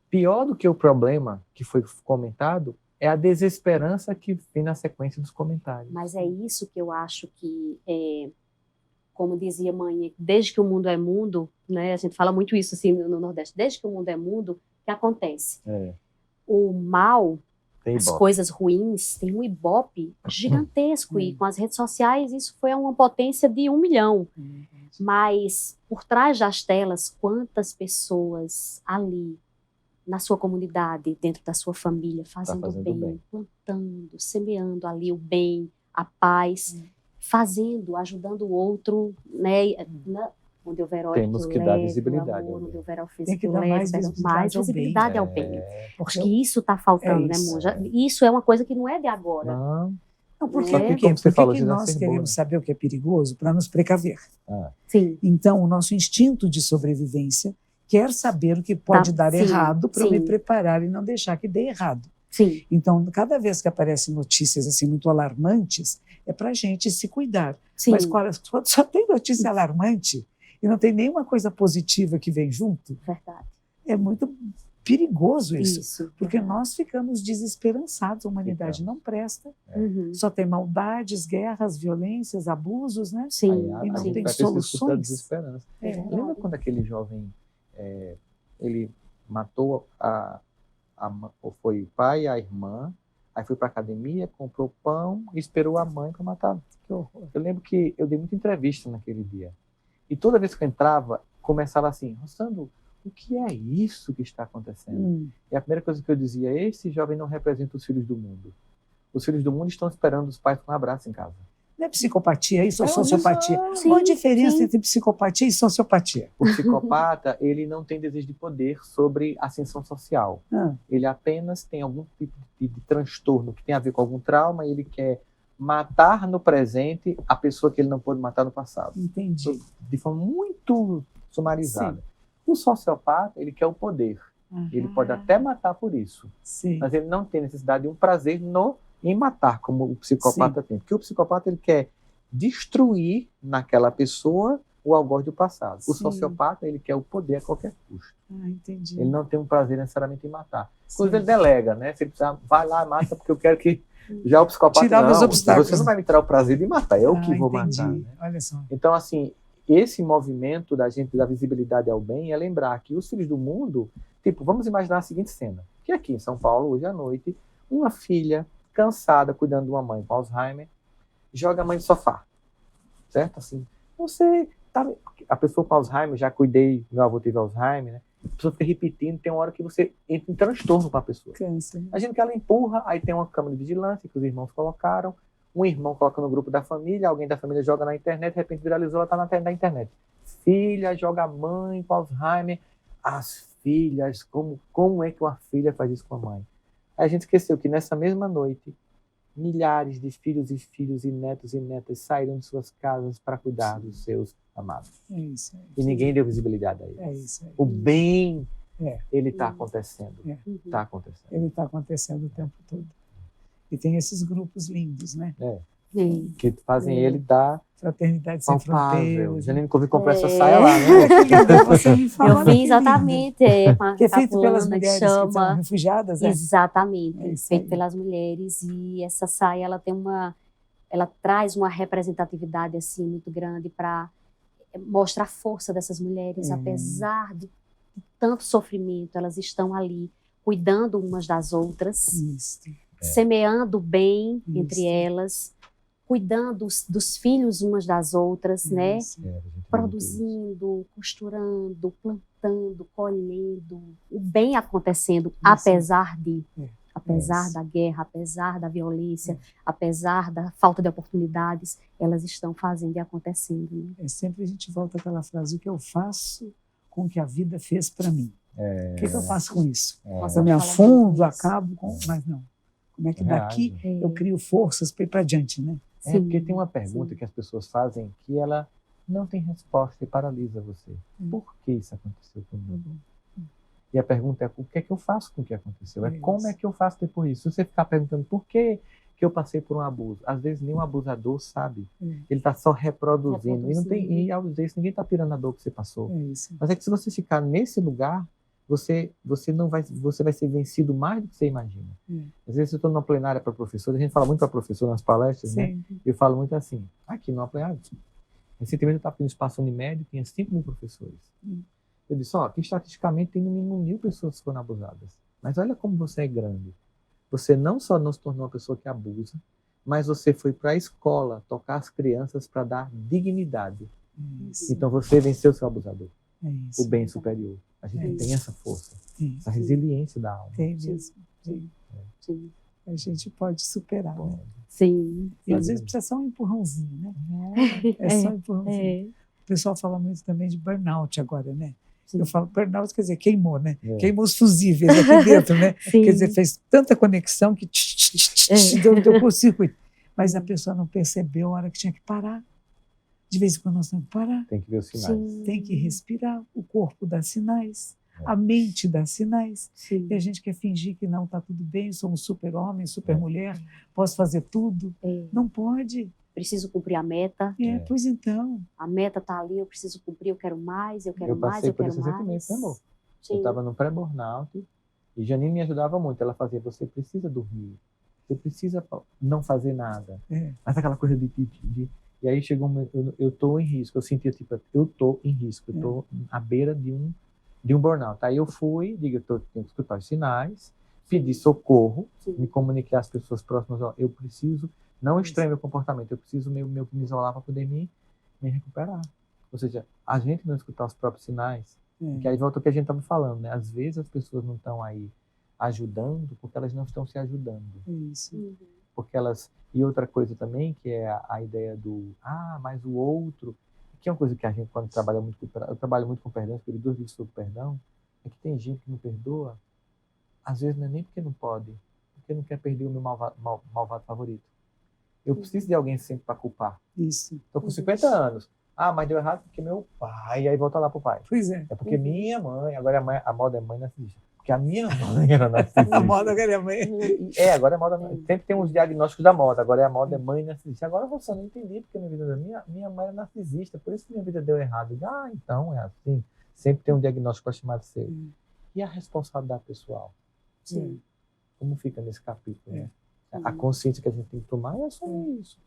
C: pior do que o problema que foi comentado é a desesperança que vem na sequência dos comentários.
B: Mas é isso que eu acho que, como dizia a mãe, desde que o mundo é mundo, né, a gente fala muito isso assim no Nordeste, desde que o mundo é mundo, o que acontece? O mal, as coisas ruins, tem um ibope gigantesco, e com as redes sociais isso foi uma potência de 1 milhão. Mas por trás das telas, quantas pessoas ali, na sua comunidade, dentro da sua família, fazendo bem, plantando, semeando ali o bem, a paz, ajudando o outro, né? Onde houver ódio,
C: temos que dar visibilidade
B: amor, onde houver ofensa,
A: tem que dar mais visibilidade
B: ao bem. Porque isso está faltando, né, Monja? Isso é uma coisa que não é de agora.
A: Não, por que nós queremos saber o que é perigoso? Para nos precaver. Então, o nosso instinto de sobrevivência quer saber o que pode dar errado para eu me preparar e não deixar que dê errado. Então, cada vez que aparecem notícias assim muito alarmantes, é para a gente se cuidar. Mas quando só tem notícia alarmante e não tem nenhuma coisa positiva que vem junto, é muito perigoso isso, porque nós ficamos desesperançados, a humanidade não presta, só tem maldades, guerras, violências, abusos, né? E não tem soluções.
C: Lembra quando aquele jovem ele matou ou foi o pai e a irmã, aí foi para a academia, comprou pão e esperou a mãe para matar? Eu lembro que eu dei muita entrevista naquele dia, e toda vez que eu entrava, começava assim, Rossandro, o que é isso que está acontecendo? E a primeira coisa que eu dizia, esse jovem não representa os filhos do mundo. Os filhos do mundo estão esperando os pais com um abraço em casa.
A: Não é psicopatia isso ou sociopatia?
B: Sim,
A: Qual a diferença
B: sim.
A: entre psicopatia e sociopatia?
C: O psicopata, ele não tem desejo de poder sobre ascensão social. Ele apenas tem algum tipo de transtorno que tem a ver com algum trauma e ele quer matar no presente a pessoa que ele não pôde matar no passado.
A: Entendi.
C: De forma muito sumarizada. Sim. O sociopata, ele quer o poder. Ele pode até matar por isso.
A: Sim.
C: Mas ele não tem necessidade de um prazer em matar, como o psicopata tem. Porque o psicopata, ele quer destruir naquela pessoa o algoz do passado. Sim. O sociopata, ele quer o poder a qualquer custo.
A: Entendi.
C: Ele não tem um prazer necessariamente em matar. Inclusive, ele delega, né? Se ele precisar, vai lá, mata, porque eu quero que... Já o psicopata,
A: tirar
C: não,
A: os obstáculos.
C: Você não vai me tirar o prazer de matar, eu que vou
A: entendi.
C: matar. Né?
A: Olha só.
C: Então, assim, esse movimento da gente, da visibilidade ao bem, é lembrar que os filhos do mundo, tipo, vamos imaginar a seguinte cena, que aqui em São Paulo, hoje à noite, uma filha cansada, cuidando de uma mãe com Alzheimer, joga a mãe no sofá, certo? Assim, você tá... A pessoa com Alzheimer, já cuidei, meu avô teve Alzheimer, né? A pessoa fica repetindo, tem uma hora que você entra em transtorno com a pessoa.
A: Cansa.
C: Imagina que ela empurra, aí tem uma câmera de vigilância que os irmãos colocaram, um irmão coloca no grupo da família, alguém da família joga na internet, de repente viralizou, ela está na internet. Filha joga a mãe com Alzheimer. As filhas, como é que uma filha faz isso com a mãe? Aí a gente esqueceu que nessa mesma noite, milhares de filhos e netos e netas saíram de suas casas para cuidar dos seus amados.
A: É isso.
C: E ninguém deu visibilidade a eles.
A: É isso.
C: O bem, ele está acontecendo.
A: Está
C: acontecendo.
A: Ele está acontecendo o tempo todo. E tem esses grupos lindos, né?
B: Sim.
C: Que fazem ele dar
A: Fraternidade Sem Fronteiras.
C: Janine comprou essa saia lá, né?
A: Você me falou,
B: eu fiz exatamente.
A: Que é feito pelas mulheres que são refugiadas, né?
B: Exatamente, feito pelas mulheres. E essa saia, ela traz uma representatividade assim muito grande para mostrar a força dessas mulheres, apesar de tanto sofrimento, elas estão ali cuidando umas das outras, semeando o bem entre elas, cuidando dos filhos umas das outras, né? Produzindo, costurando, plantando, colhendo, o bem acontecendo, apesar da guerra, apesar da violência, apesar da falta de oportunidades, elas estão fazendo e acontecendo. Né?
A: Sempre a gente volta àquela frase, o que eu faço com o que a vida fez para mim? O que eu faço com isso? Eu me afundo, acabo com... Mas não. Como é que daqui eu crio forças para ir para adiante, né?
C: Porque tem uma pergunta que as pessoas fazem que ela não tem resposta e paralisa você. Por que isso aconteceu comigo? E a pergunta é, o que é que eu faço com o que aconteceu? Como é que eu faço depois disso? Se você ficar perguntando por que eu passei por um abuso, às vezes nem o abusador sabe. Ele está só reproduzindo. E às vezes ninguém está tirando a dor que você passou. Mas é que se você ficar nesse lugar, você vai ser vencido mais do que você imagina. Às vezes eu estou numa plenária para professor, a gente fala muito para professor nas palestras, né? Eu falo muito assim, aqui numa plenária, recentemente eu estava no espaço Unimed, tinha 5.000 professores. Eu disse, que estatisticamente tem no mínimo 1.000 pessoas que foram abusadas. Mas olha como você é grande. Você não só não se tornou uma pessoa que abusa, mas você foi para a escola tocar as crianças para dar dignidade. Então você venceu o seu abusador. O bem superior. A gente tem essa força, essa resiliência da alma.
A: Tem mesmo. A gente pode superar. Né?
B: Sim.
A: E às vezes precisa só um empurrãozinho, né? Só um empurrãozinho. O pessoal fala muito também de burnout agora, né? Eu falo burnout, quer dizer, queimou, né? Queimou os fusíveis aqui dentro, né? Quer dizer, fez tanta conexão que deu curto-circuito. Mas a pessoa não percebeu a hora que tinha que parar. De vez em quando nós temos que parar.
C: Tem que ver os sinais.
A: Tem que respirar. O corpo dá sinais. A mente dá sinais. E a gente quer fingir que não, está tudo bem, sou um super-homem, super-mulher, posso fazer tudo. Não pode.
B: Preciso cumprir a meta.
A: Pois então.
B: A meta está ali, eu preciso cumprir, eu quero mais, eu quero mais,
C: eu quero mais. Né, amor? Eu estava no pré-burnout e Janine me ajudava muito. Ela fazia, você precisa dormir, você precisa não fazer nada. Mas aquela coisa de e aí chegou eu estou em risco, eu sentia tipo, eu estou em risco, eu estou à beira de um burnout. Aí eu fui, tenho que escutar os sinais, pedi socorro, me comuniquei às pessoas próximas, eu preciso, não estranhe meu comportamento, eu preciso me isolar para poder me recuperar. Ou seja, a gente não escutar os próprios sinais, Que aí volta o que a gente estava falando, né? Às vezes as pessoas não estão aí ajudando porque elas não estão se ajudando.
A: Isso.
C: Porque elas... E outra coisa também, que é a ideia do mas o outro, que é uma coisa que a gente, quando trabalha muito com... Eu trabalho muito com perdão, escrevi 2 livros sobre perdão, é que tem gente que não perdoa, às vezes não é nem porque não pode, porque não quer perder o meu malvado favorito. Eu preciso de alguém sempre para culpar.
A: Isso.
C: Estou com 50 anos. Mas deu errado porque meu pai, aí volta lá pro pai.
A: Pois é.
C: É porque minha mãe, agora a moda é mãe narcisista. Porque a minha mãe era narcisista.
A: A moda agora é mãe.
C: Agora é moda. Sempre tem uns diagnósticos da moda. Agora a moda é mãe narcisista. Agora eu só não entendi porque minha mãe era narcisista. Por isso que minha vida deu errado. Então é assim. Sempre tem um diagnóstico para chamar de ser. E a responsabilidade pessoal?
B: Sim.
C: Como fica nesse capítulo? Né? A consciência que a gente tem que tomar é só isso.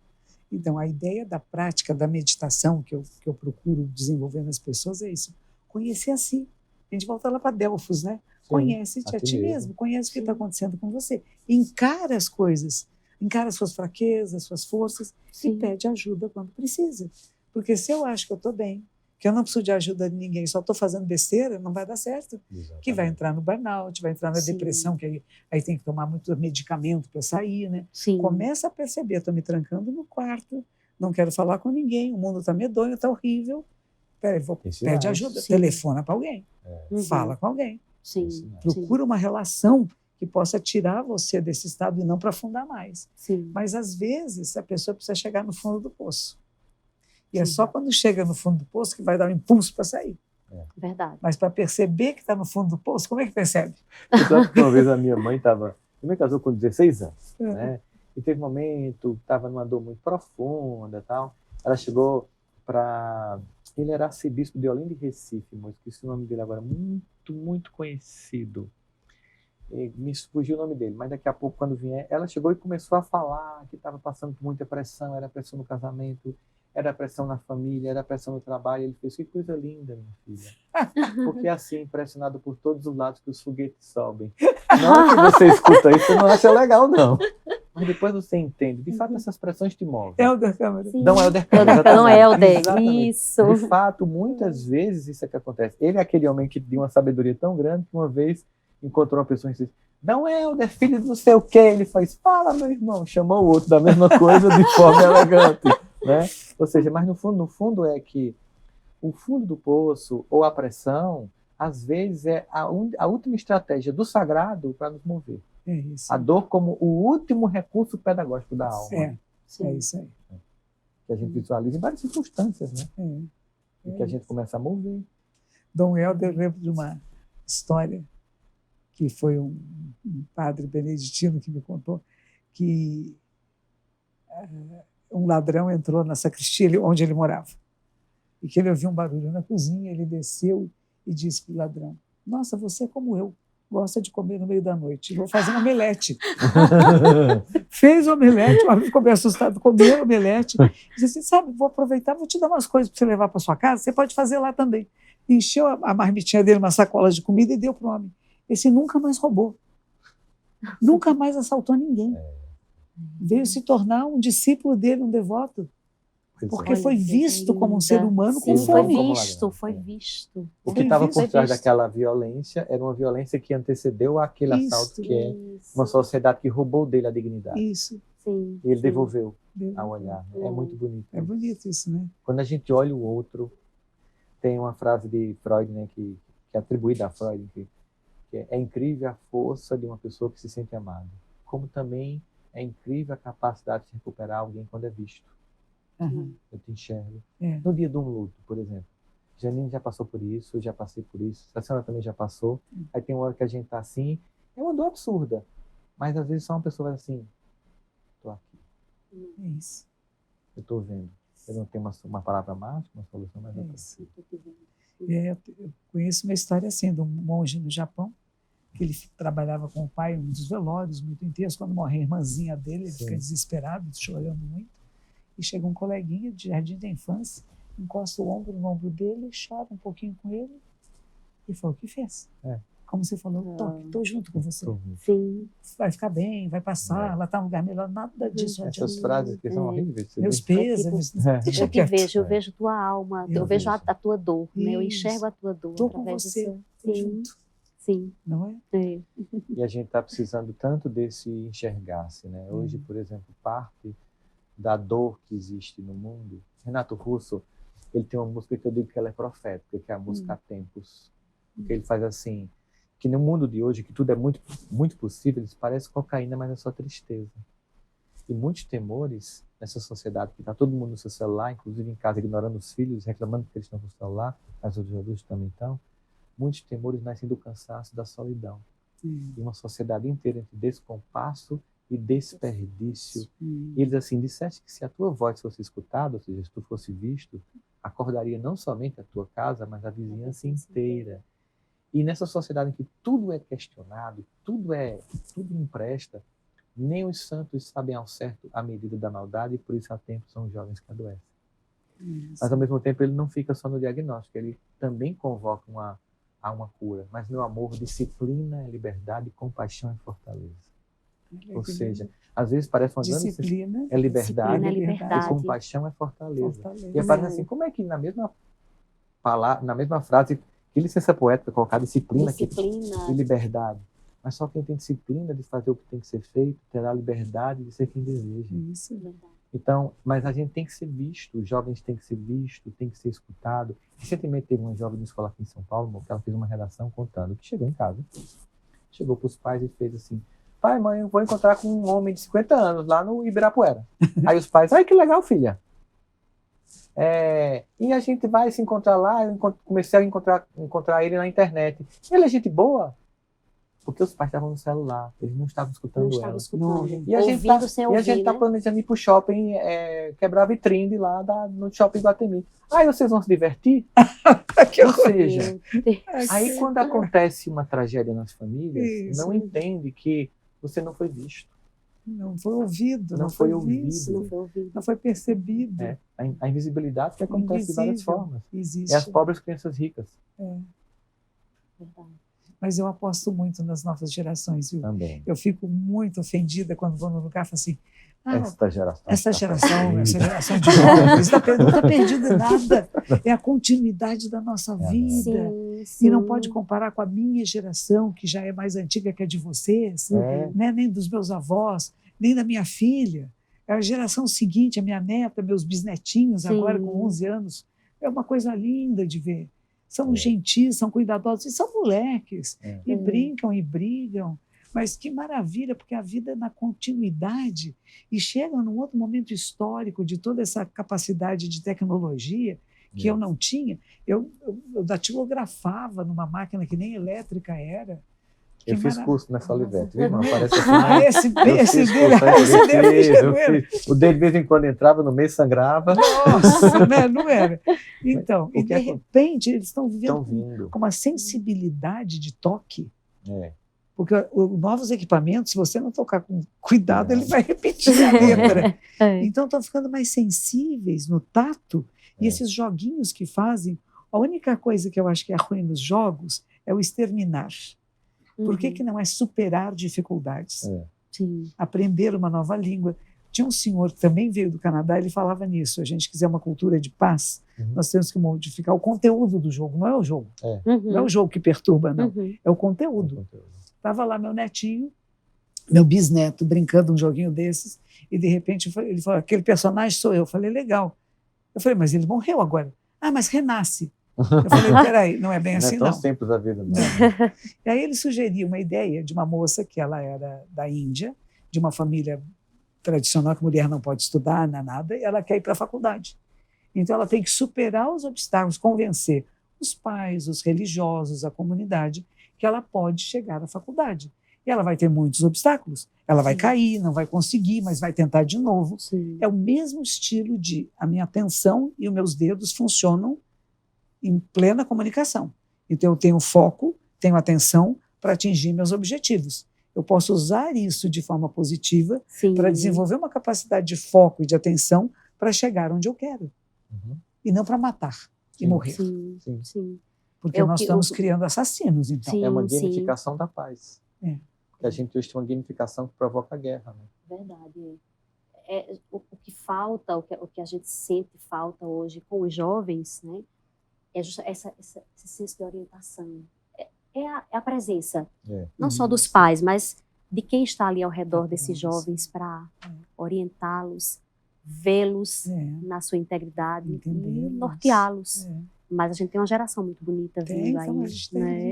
A: Então, a ideia da prática da meditação que eu procuro desenvolver nas pessoas é isso. Conhecer a si. A gente volta lá para Delfos, né? Conhece-te a ti mesmo. Conhece o que está acontecendo com você. Encara as coisas. Encara as suas fraquezas, suas forças. E pede ajuda quando precisa. Porque se eu acho que eu estou bem, que eu não preciso de ajuda de ninguém, só estou fazendo besteira, não vai dar certo.
C: Exatamente.
A: Que vai entrar no burnout, vai entrar na depressão, que aí tem que tomar muito medicamento para sair, né? Começa a perceber, estou me trancando no quarto, não quero falar com ninguém, o mundo está medonho, está horrível. Peraí, pede ajuda, telefona para alguém, fala com alguém. Procura uma relação que possa tirar você desse estado e não para afundar mais. Mas, às vezes, a pessoa precisa chegar no fundo do poço. E é só quando chega no fundo do poço que vai dar um impulso para sair.
B: Verdade.
A: Mas para perceber que está no fundo do poço, como é que percebe?
C: Sabe que uma vez a minha mãe casou com 16 anos, né? E teve um momento, estava numa dor muito profunda e tal. Ela chegou para... Ele era arcebispo de Olinda e Recife, mas esqueci o nome dele agora, muito, muito conhecido. Me fugiu o nome dele, mas daqui a pouco, quando vier, ela chegou e começou a falar que estava passando por muita pressão, era pressão no casamento, era pressão na família, era pressão no trabalho. Ele fez: que coisa linda, minha filha. Porque assim, impressionado por todos os lados que os foguetes sobem. Não que você escuta isso, você não acha legal, não. Mas depois você entende. De fato, essas pressões te movem.
A: Helder Câmara.
C: Não, Helder Câmara.
B: Não, Helder. Isso.
C: De fato, muitas vezes isso é que acontece. Ele é aquele homem que tem uma sabedoria tão grande que uma vez encontrou uma pessoa e disse: não, Helder, filho do não sei o quê. Ele faz: fala, meu irmão. Chamou o outro da mesma coisa de forma elegante. Né? Ou seja, mas no fundo é que o fundo do poço ou a pressão, às vezes, é a última estratégia do sagrado para nos mover.
A: É isso.
C: A dor como o último recurso pedagógico da alma.
A: É isso aí.
C: Que a gente visualiza em várias circunstâncias, né? E que a gente começa a mover.
A: Dom Helder, eu lembro de uma história que foi um padre beneditino que me contou, que um ladrão entrou na sacristia onde ele morava e que ele ouviu um barulho na cozinha, ele desceu e disse para o ladrão: nossa, você é como eu, gosta de comer no meio da noite, vou fazer um omelete. Fez o omelete, o amigo ficou bem assustado, comeu o omelete, disse: sabe, vou aproveitar, vou te dar umas coisas para você levar para sua casa, você pode fazer lá também. Encheu a marmitinha dele, uma sacola de comida, e deu para o homem. Esse nunca mais roubou, nunca mais assaltou ninguém. Veio se tornar um discípulo dele, um devoto, porque foi visto como um ser humano com fome.
B: Foi visto.
C: O que estava por trás daquela violência era uma violência que antecedeu aquele assalto, que é uma sociedade que roubou dele a dignidade.
A: Isso.
B: Sim,
C: e ele devolveu ao olhar. É muito bonito.
A: É bonito isso, né?
C: Quando a gente olha o outro, tem uma frase de Freud, né, que é atribuída a Freud, que é incrível a força de uma pessoa que se sente amada. Como também é incrível a capacidade de se recuperar alguém quando é visto. Eu te enxergo. No dia de um luto, por exemplo. Janine já passou por isso, eu já passei por isso, a senhora também já passou. Aí tem uma hora que a gente tá assim, é uma dor absurda. Mas às vezes só uma pessoa vai assim: tô aqui.
A: É isso.
C: Eu tô vendo. Eu não tenho uma palavra mágica, uma solução, mas eu tô
A: eu conheço uma história assim, de um monge no Japão, que ele trabalhava com o pai, um dos velórios muito intensos. Quando morre a irmãzinha dele, ele fica desesperado, chorando muito. E chega um coleguinha de jardim da infância, encosta o ombro no ombro dele, chora um pouquinho com ele e fala: o que fez? como você falou, toque, estou junto com você.
B: Sim.
A: Vai ficar bem, vai passar, ela está num lugar melhor, nada disso.
C: Essas frases que são horríveis.
A: Meus pêsames.
B: Eu te vejo, eu vejo tua alma, eu vejo a tua dor, né? Eu
A: Isso.
B: enxergo a tua dor.
A: Estou com você, estou junto.
B: Sim.
A: Não é?
C: E a gente está precisando tanto desse enxergar-se, né? Hoje, por exemplo, parte da dor que existe no mundo. Renato Russo, ele tem uma música que eu digo que ela é profética, que é a música Há Tempos. Porque ele faz assim, que no mundo de hoje, que tudo é muito, muito possível, eles parecem cocaína, mas é só tristeza. E muitos temores nessa sociedade, que está todo mundo no seu celular, inclusive em casa, ignorando os filhos, reclamando que eles estão com o celular, mas os adultos também estão. Muitos temores nascem do cansaço, da solidão. E uma sociedade inteira entre descompasso e desperdício. E eles assim, disseste que se a tua voz fosse escutada, ou seja, se tu fosse visto, acordaria não somente a tua casa, mas a vizinhança inteira. E nessa sociedade em que tudo é questionado, tudo não presta, nem os santos sabem ao certo a medida da maldade, e por isso há tempo são os jovens que adoecem. Mas ao mesmo tempo ele não fica só no diagnóstico, ele também convoca a uma cura. Mas meu amor, disciplina é liberdade, compaixão é fortaleza. Ou seja, às vezes parece uma grande
A: disciplina
C: é liberdade,
B: liberdade,
C: e compaixão é fortaleza.
A: Fortaleza.
C: E aparece assim, como é que na mesma palavra, na mesma frase, que licença poética colocar disciplina e liberdade. Mas só quem tem disciplina de fazer o que tem que ser feito terá liberdade de ser quem deseja.
A: Isso.
C: Então, mas a gente tem que ser visto, os jovens têm que ser vistos, tem que ser escutado. Recentemente teve uma jovem na escola aqui em São Paulo, que ela fez uma redação contando que chegou em casa, chegou para os pais e fez assim: pai, mãe, eu vou encontrar com um homem de 50 anos lá no Ibirapuera. Aí os pais, ai, que legal, filha. E a gente vai se encontrar lá, eu comecei a encontrar ele na internet. Ele é gente boa? Porque os pais estavam no celular, eles não estavam escutando ela. E a gente está planejando ir para o shopping, quebrar a vitrine lá no shopping Guatemi. Aí vocês vão se divertir? Ou seja, aí quando acontece uma tragédia nas famílias, não entende que você não foi visto.
A: Não foi ouvido,
C: não foi ouvido,
A: não foi percebido.
C: A invisibilidade que acontece de várias formas.
A: Existe.
C: É as pobres crianças ricas.
B: Verdade.
A: Mas eu aposto muito nas novas gerações, viu?
C: Também.
A: Eu fico muito ofendida quando vou no lugar e falo assim,
C: essa geração
A: de jovens não está perdida em nada. É a continuidade da nossa vida.
B: Sim.
A: E não pode comparar com a minha geração, que já é mais antiga que a de vocês, né? Nem dos meus avós, nem da minha filha. É a geração seguinte, a minha neta, meus bisnetinhos, agora com 11 anos. É uma coisa linda de ver. São gentis, são cuidadosos, e são moleques, e brincam e brigam. Mas que maravilha, porque a vida é na continuidade e chega num outro momento histórico de toda essa capacidade de tecnologia que eu não tinha. Eu datilografava numa máquina que nem elétrica era.
C: Eu fiz curso nessa Olivetti, viu, irmão? Parece assim,
A: esse dele,
C: o dele de vez em quando entrava no meio, sangrava.
A: Nossa, né? Não era. Então, e de repente eles estão vivendo com uma sensibilidade de toque. Porque os novos equipamentos, se você não tocar com cuidado, ele vai repetir a letra. Então estão ficando mais sensíveis no tato. E esses joguinhos que fazem, a única coisa que eu acho que é ruim nos jogos é o exterminar. Por que não é superar dificuldades? Aprender uma nova língua. Tinha um senhor que também veio do Canadá, ele falava nisso. A gente quiser uma cultura de paz, nós temos que modificar o conteúdo do jogo, não é o jogo. Não é o jogo que perturba, não. É o conteúdo. Estava lá meu netinho, meu bisneto, brincando um joguinho desses, e de repente ele falou, aquele personagem sou eu. Eu falei, legal. Eu falei, mas ele morreu agora. Ah, mas renasce. Eu falei, peraí, não é bem assim, não.
C: Não é tão simples a vida, não.
A: E aí ele sugeriu uma ideia de uma moça que ela era da Índia, de uma família tradicional que a mulher não pode estudar, não é nada, e ela quer ir para a faculdade. Então ela tem que superar os obstáculos, convencer os pais, os religiosos, a comunidade, que ela pode chegar à faculdade. E ela vai ter muitos obstáculos. Ela vai cair, não vai conseguir, mas vai tentar de novo. É o mesmo estilo de a minha atenção e os meus dedos funcionam em plena comunicação. Então, eu tenho foco, tenho atenção para atingir meus objetivos. Eu posso usar isso de forma positiva para desenvolver uma capacidade de foco e de atenção para chegar onde eu quero. E não para matar e morrer.
B: Sim.
A: Porque nós estamos criando assassinos, então.
B: Sim,
C: é uma gamificação da paz. Porque a gente hoje tem uma gamificação que provoca guerra. Né?
B: Verdade. O que falta, o que a gente sente falta hoje com os jovens, né, é esse senso de orientação. É a presença, não só dos pais, mas de quem está ali ao redor desses jovens para orientá-los, vê-los na sua integridade e norteá-los. Mas a gente tem uma geração muito bonita vindo aí.
A: Então a gente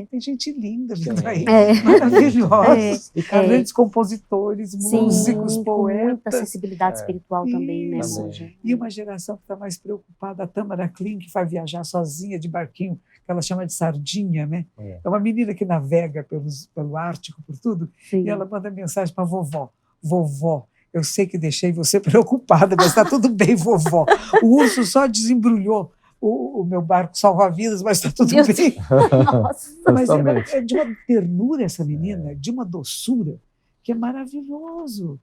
A: tem gente linda vindo aí,
B: É.
A: maravilhosos, grandes compositores, músicos,
B: com
A: poetas.
B: muita sensibilidade espiritual também, né?
A: Também. E uma geração que está mais preocupada, a Tamara Klein, que vai viajar sozinha de barquinho, que ela chama de sardinha, né? É uma menina que navega pelo Ártico, por tudo,
B: Sim.
A: e ela manda mensagem para a vovó. Vovó, eu sei que deixei você preocupada, mas está tudo bem, vovó. O urso só desembrulhou o meu barco salva-vidas, mas está tudo bem.
B: Nossa.
A: Mas é de uma ternura essa menina, de uma doçura, que é maravilhoso.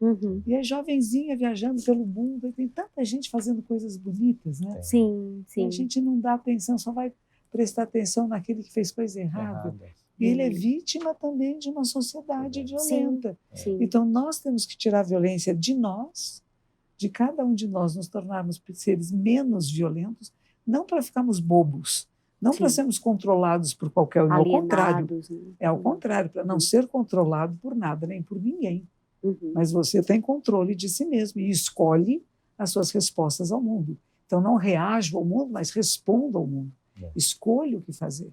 A: E é jovenzinha viajando pelo mundo, e tem tanta gente fazendo coisas bonitas, né?
B: Sim, sim.
A: E a gente não dá atenção, só vai prestar atenção naquele que fez coisa errada. E ele é vítima também de uma sociedade violenta.
B: Sim.
A: Então, nós temos que tirar a violência de nós, de cada um de nós, nos tornarmos seres menos violentos, não para ficarmos bobos, não para sermos controlados por qualquer um, ao contrário.
B: Né?
A: É ao contrário, para não ser controlado por nada, nem por ninguém. Mas você tem controle de si mesmo e escolhe as suas respostas ao mundo. Então, não reaja ao mundo, mas responda ao mundo. Escolha o que fazer.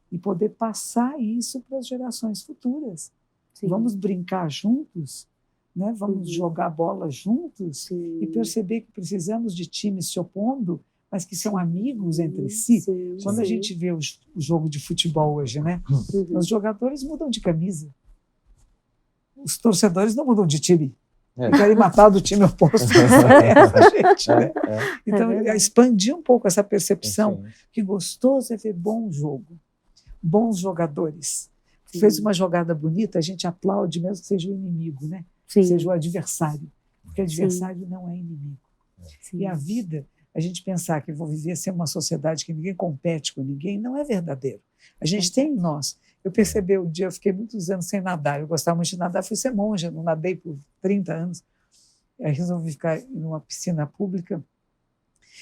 A: E poder passar isso para as gerações futuras. Sim. Vamos brincar juntos, né? Vamos jogar bola juntos e perceber que precisamos de times se opondo, mas que são amigos entre si. Quando a gente vê o jogo de futebol hoje, né? Os jogadores mudam de camisa. Os torcedores não mudam de time. Querem matar do time oposto. Gente, né? Então, expandir um pouco essa percepção que gostoso é ver bom jogo, bons jogadores. Fez uma jogada bonita, a gente aplaude mesmo que seja o inimigo, né? Seja o adversário. Porque adversário não é inimigo. E a vida, a gente pensar que vou viver sem uma sociedade que ninguém compete com ninguém, não é verdadeiro. A gente tem em nós. Eu percebi um dia, eu fiquei muitos anos sem nadar, eu gostava muito de nadar, fui ser monja, não nadei por 30 anos, aí resolvi ficar numa piscina pública,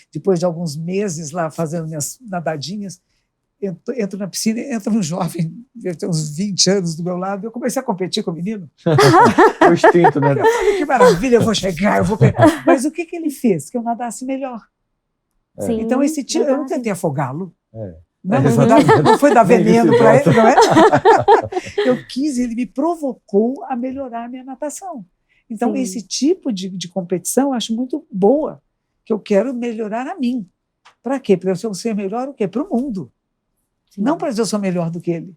A: depois de alguns meses lá fazendo minhas nadadinhas, entro na piscina, entra um jovem, deve ter uns 20 anos do meu lado, eu comecei a competir com o menino.
C: O instinto, né?
A: Eu falei, que maravilha, eu vou chegar, eu vou pegar. Mas o que ele fez? Que eu nadasse melhor.
B: Sim,
A: então, esse tiro, eu não tentei afogá-lo. Não,
C: Exatamente.
A: não foi dar veneno para ele, não é? Eu quis, ele me provocou a melhorar a minha natação. Então, esse tipo de competição eu acho muito boa, que eu quero melhorar a mim. Para quê? Para eu ser melhor o quê? Para o mundo. Não para dizer eu sou melhor do que ele.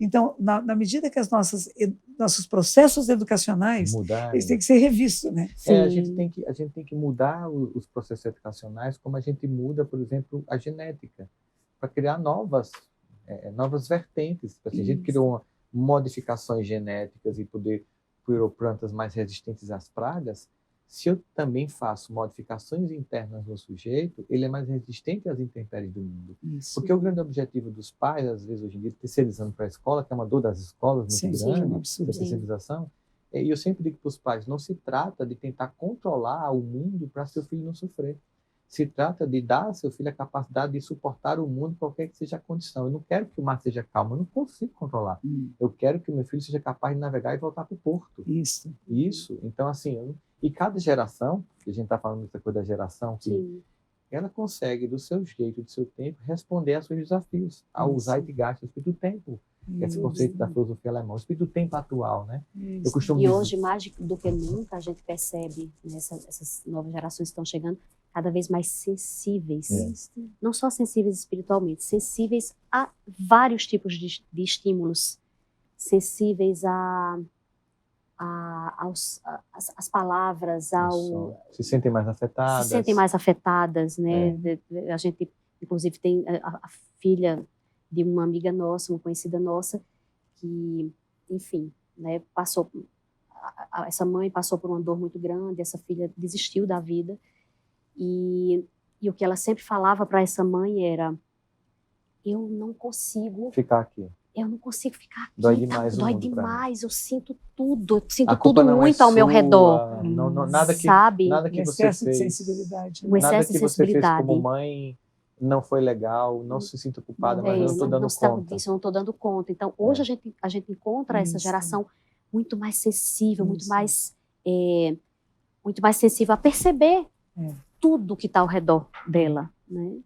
A: Então, na medida que os nossos processos educacionais eles têm que ser revistos, né?
C: A gente tem que mudar os processos educacionais, como a gente muda, por exemplo, a genética, para criar novas vertentes. A gente criou modificações genéticas e criou plantas mais resistentes às pragas. Se eu também faço modificações internas no sujeito, ele é mais resistente às intempéries do mundo. Porque o grande objetivo dos pais, às vezes, hoje em dia, terceirizando para a escola, que é uma dor das escolas muito grande, da terceirização, e eu sempre digo para os pais, não se trata de tentar controlar o mundo para seu filho não sofrer. Se trata de dar ao seu filho a capacidade de suportar o mundo, qualquer que seja a condição. Eu não quero que o mar seja calmo, eu não consigo controlar. Eu quero que o meu filho seja capaz de navegar e voltar para o porto. Isso. Então, assim, e cada geração, que a gente está falando dessa coisa da geração, que ela consegue, do seu jeito, do seu tempo, responder aos seus desafios, ao Zeitgeist, ao espírito do tempo. Esse conceito da filosofia alemã, o espírito do tempo atual, né? Eu costumo dizer...
B: hoje, mais do que nunca, a gente percebe, essas novas gerações que estão chegando, cada vez mais sensíveis. Não só sensíveis espiritualmente, sensíveis a vários tipos de estímulos, sensíveis às palavras,
C: se sentem mais afetadas.
B: Se sentem mais afetadas, né? A gente, inclusive, tem a filha de uma amiga nossa, uma conhecida nossa, que, enfim, né, essa mãe passou por uma dor muito grande, essa filha desistiu da vida, e o que ela sempre falava para essa mãe era: eu não consigo
C: ficar aqui.
B: Eu não consigo ficar aqui.
C: Dói demais.
B: Dói demais. Eu sinto tudo. Eu sinto tudo
C: não
B: muito
C: é
B: ao meu
C: sua,
B: redor.
C: Nada
B: sabe?
C: que você
A: excesso
C: fez.
A: de sensibilidade.
B: Um excesso
C: Nada
B: de
C: que você fez
B: sensibilidade.
C: como mãe não foi legal. Não se sinta culpada, mas eu não estou dando conta.
B: Disso, eu não estou dando conta. Então, hoje a gente encontra essa geração muito mais sensível, muito mais sensível a perceber tudo que está ao redor dela, né?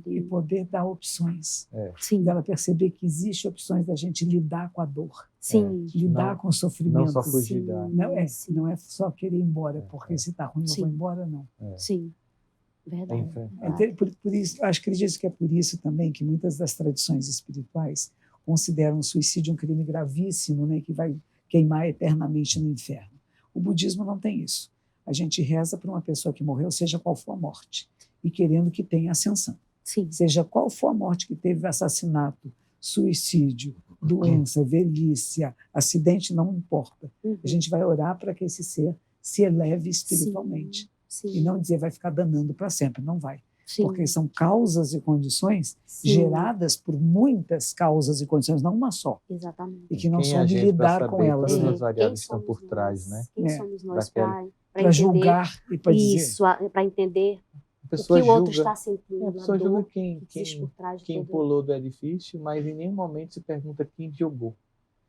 A: E poder dar opções.
B: Sim.
A: Dela perceber que existem opções da gente lidar com a dor.
B: Sim.
A: Lidar com o sofrimento.
C: Não só fugir da...
A: Não é só querer ir embora, porque se está ruim eu vou embora, não.
B: Sim, verdade.
A: Por isso, acredito que é por isso também que muitas das tradições espirituais consideram o suicídio um crime gravíssimo, né, que vai queimar eternamente no inferno. O budismo não tem isso. A gente reza para uma pessoa que morreu, seja qual for a morte, e querendo que tenha ascensão.
B: Sim.
A: Seja qual for a morte que teve, assassinato, suicídio, doença, velhice, acidente, não importa. A gente vai orar para que esse ser se eleve espiritualmente.
B: Sim.
A: E não dizer vai ficar danando para sempre, não vai.
B: Sim.
A: Porque são causas e condições geradas por muitas causas e condições, não uma só.
B: Exatamente.
A: E que não soube lidar com elas.
C: Todas as variáveis estão por trás, né?
B: Quem somos nós
A: para julgar e para dizer.
B: Isso, para entender o que o outro está sentindo.
C: A pessoa julga quem
B: quem
C: pulou do edifício, mas em nenhum momento se pergunta quem jogou.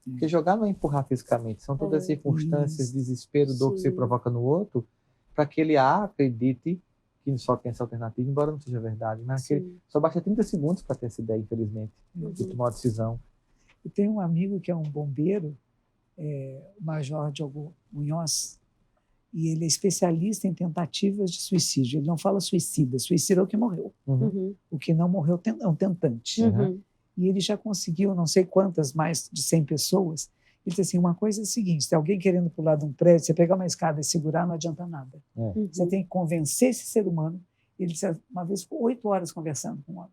C: Porque jogar não é empurrar fisicamente, são todas as circunstâncias, desespero, dor que você provoca no outro, para que ele acredite que só tem essa alternativa, embora não seja verdade. Mas só basta 30 segundos para ter essa ideia, infelizmente, de tomar uma decisão.
A: Eu tenho um amigo que é um bombeiro, o Major Diogo Munhoz, e ele é especialista em tentativas de suicídio. Ele não fala suicida. Suicida é o que morreu. O que não morreu é um tentante. E ele já conseguiu não sei quantas, mais de 100 pessoas. Ele disse assim, uma coisa é a seguinte, se alguém querendo pular de um prédio, você pegar uma escada e segurar, não adianta nada. Você tem que convencer esse ser humano. Ele disse, uma vez ficou 8 horas conversando com o homem,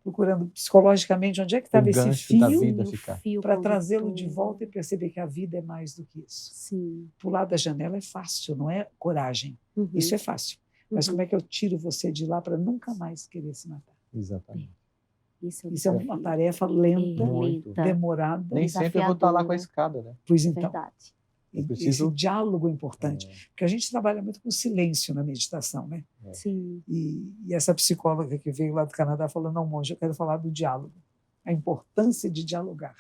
A: procurando psicologicamente onde é que estava esse fio para trazê-lo de volta e perceber que a vida é mais do que isso.
B: Sim.
A: Pular da janela é fácil, não é coragem. Isso é fácil. Mas como é que eu tiro você de lá para nunca mais querer se matar?
C: Exatamente.
A: Isso é uma tarefa lenta, demorada.
C: Nem sempre eu vou estar lá com a escada, né?
A: Pois então.
B: Verdade.
A: Esse diálogo é importante, porque a gente trabalha muito com silêncio na meditação, né?
B: Sim.
A: E essa psicóloga que veio lá do Canadá falou, não, monge, eu quero falar do diálogo. A importância de dialogar,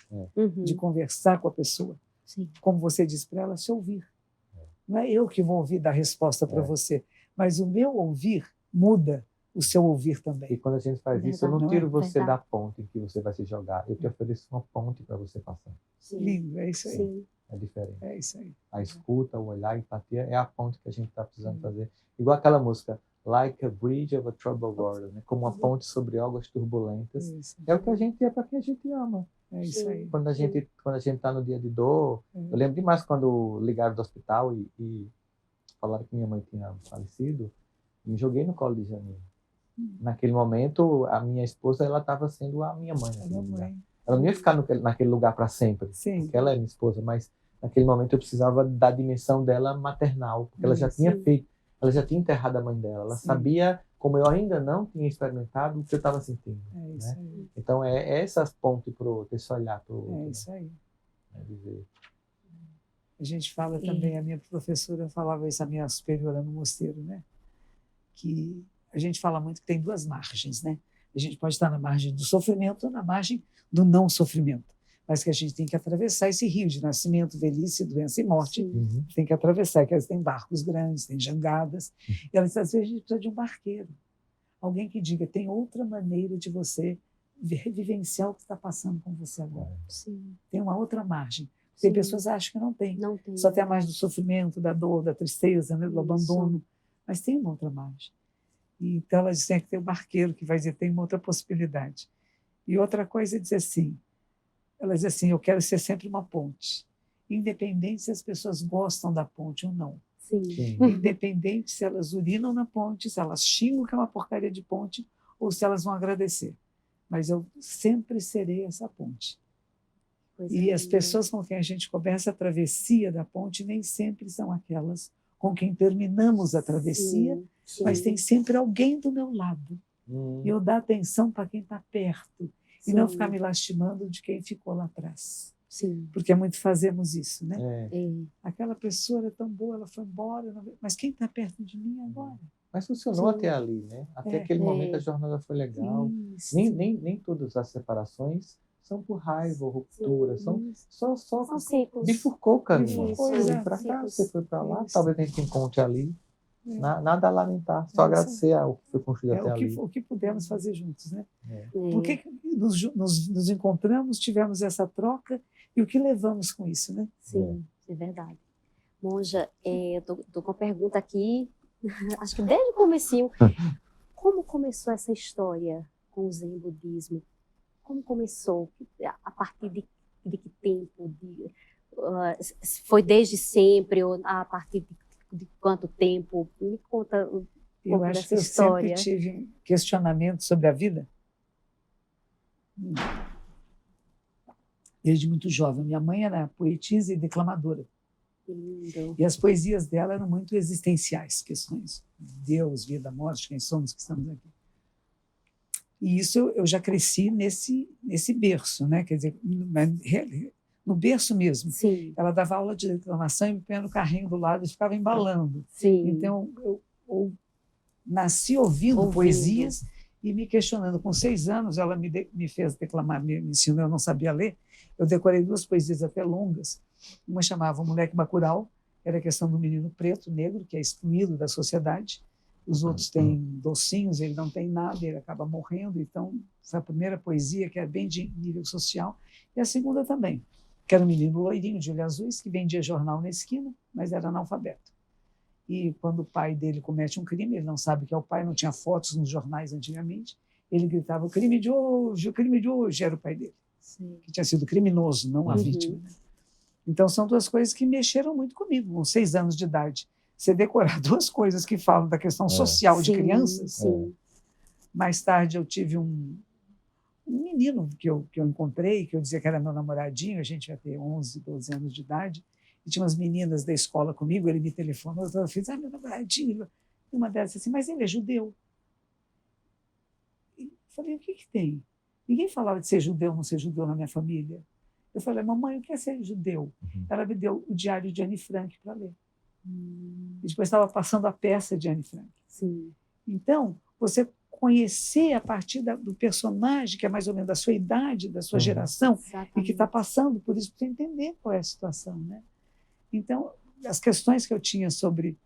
A: de conversar com a pessoa.
B: Sim.
A: Como você disse para ela, se ouvir. Não é eu que vou ouvir dar resposta para você, mas o meu ouvir muda o seu ouvir também.
C: E quando a gente faz isso, eu não tiro você da ponte em que você vai se jogar, eu te ofereço uma ponte para você passar.
A: Sim. Lindo, é isso aí.
B: Sim.
C: É diferente.
A: É isso aí.
C: A escuta, o olhar, a empatia é a ponte que a gente está precisando fazer. Igual aquela música, Like a Bridge over Troubled Water, né? Como uma ponte sobre águas turbulentas. É o que a gente é para quem a gente ama.
A: É isso aí.
C: Quando a gente está no dia de dor, eu lembro demais quando ligaram do hospital e falaram que minha mãe tinha falecido, me joguei no colo de Janine. Naquele momento, a minha esposa, ela estava sendo a minha mãe. Ela não ia ficar naquele lugar para sempre, porque ela é minha esposa, mas naquele momento eu precisava da dimensão dela maternal, porque ela já tinha feito, ela já tinha enterrado a mãe dela, ela sabia, como eu ainda não tinha experimentado, o que eu estava sentindo. Né? Então é essas pontes para o outro, esse olhar para o outro.
A: É isso aí.
C: Dizer.
A: A gente fala também, a minha professora falava isso, a minha superiora no mosteiro, né? Que a gente fala muito que tem 2 margens, né? A gente pode estar na margem do sofrimento ou na margem do não sofrimento, mas que a gente tem que atravessar esse rio de nascimento, velhice, doença e morte. Tem que atravessar, que tem barcos grandes, tem jangadas. E às vezes a gente precisa de um barqueiro, alguém que diga, tem outra maneira de você vivenciar o que está passando com você agora. Tem uma outra margem. Tem pessoas que acham que não tem. Só tem a margem do sofrimento, da dor, da tristeza, né, do abandono. Mas tem uma outra margem. E então ela diz que tem que ter um barqueiro que vai dizer, tem uma outra possibilidade. E outra coisa é dizer assim, ela diz assim, eu quero ser sempre uma ponte, independente se as pessoas gostam da ponte ou não. Independente se elas urinam na ponte, se elas xingam que é uma porcaria de ponte, ou se elas vão agradecer. Mas eu sempre serei essa ponte. E as pessoas com quem a gente começa a travessia da ponte nem sempre são aquelas com quem terminamos a travessia, mas tem sempre alguém do meu lado E eu dar atenção para quem está perto.
B: Sim.
A: E não ficar me lastimando de quem ficou lá atrás.
B: Sim.
A: Porque muito fazemos isso, né?
B: É.
A: Aquela pessoa era tão boa, ela foi embora, mas quem está perto de mim agora?
C: Mas funcionou
B: Sim.
C: até ali, né? Até aquele momento a jornada foi legal.
A: Isso.
C: Nem todas as separações são por raiva ou ruptura, são só
B: São ciclos.
C: bifurcou o caminho.
A: Isso,
C: Você foi
A: é.
C: para cá,
B: Ciclos.
C: você foi para lá,
A: Isso.
C: talvez a gente encontre ali.
A: É.
C: Nada a lamentar, só agradecer ao que foi construído até ali.
A: O que pudemos fazer juntos, né?
C: É.
A: Por que nos encontramos, tivemos essa troca e o que levamos com isso, né?
B: Sim, é verdade. Monja, eu tô com uma pergunta aqui, acho que desde o comecinho. Como começou essa história com o Zen budismo? Como começou? A partir de que tempo? Foi desde sempre ou a partir de quanto tempo? Me conta um pouco
A: Eu acho que
B: dessa
A: eu
B: história.
A: sempre tive questionamento sobre a vida. Desde muito jovem. Minha mãe era poetisa e declamadora.
B: Que lindo.
A: E as poesias dela eram muito existenciais, questões de Deus, vida, morte, quem somos que estamos aqui. E isso eu já cresci nesse berço, né? Quer dizer, no berço mesmo.
B: Sim.
A: Ela dava aula de declamação e me punha no carrinho do lado e ficava embalando.
B: Sim.
A: Então, eu nasci ouvindo poesias e me questionando. Com 6 anos, ela me fez declamar, me ensinou, eu não sabia ler. Eu decorei 2 poesias até longas. Uma chamava O Moleque Bacurau, era a questão do menino preto, negro, que é excluído da sociedade. Os outros têm docinhos, ele não tem nada, ele acaba morrendo. Então, foi a primeira poesia, que era bem de nível social. E a segunda também, que era um menino loirinho, de olhos azuis, que vendia jornal na esquina, mas era analfabeto. E quando o pai dele comete um crime, ele não sabe que é o pai, não tinha fotos nos jornais antigamente, ele gritava: o crime de hoje, era o pai dele. Sim. Que tinha sido criminoso, não a vítima. Né? Então, são 2 coisas que mexeram muito comigo, com 6 anos de idade. Você decorar 2 coisas que falam da questão social de crianças.
B: Sim.
A: Mais tarde, eu tive um menino que eu encontrei, que eu dizia que era meu namoradinho, a gente ia ter 11, 12 anos de idade, e tinha umas meninas da escola comigo, ele me telefonou, eu fiz: meu namoradinho. E uma delas disse assim: mas ele é judeu. E eu falei: o que tem? Ninguém falava de ser judeu ou não ser judeu na minha família. Eu falei: mamãe, o que é ser judeu? Ela me deu o diário de Anne Frank para ler. E depois estava passando a peça de Anne Frank.
B: Sim.
A: Então, você conhecer a partir do personagem, que é mais ou menos da sua idade, da sua geração,
B: Exatamente.
A: e que está passando por isso, para você entender qual é a situação. Né? Então, as questões que eu tinha sobre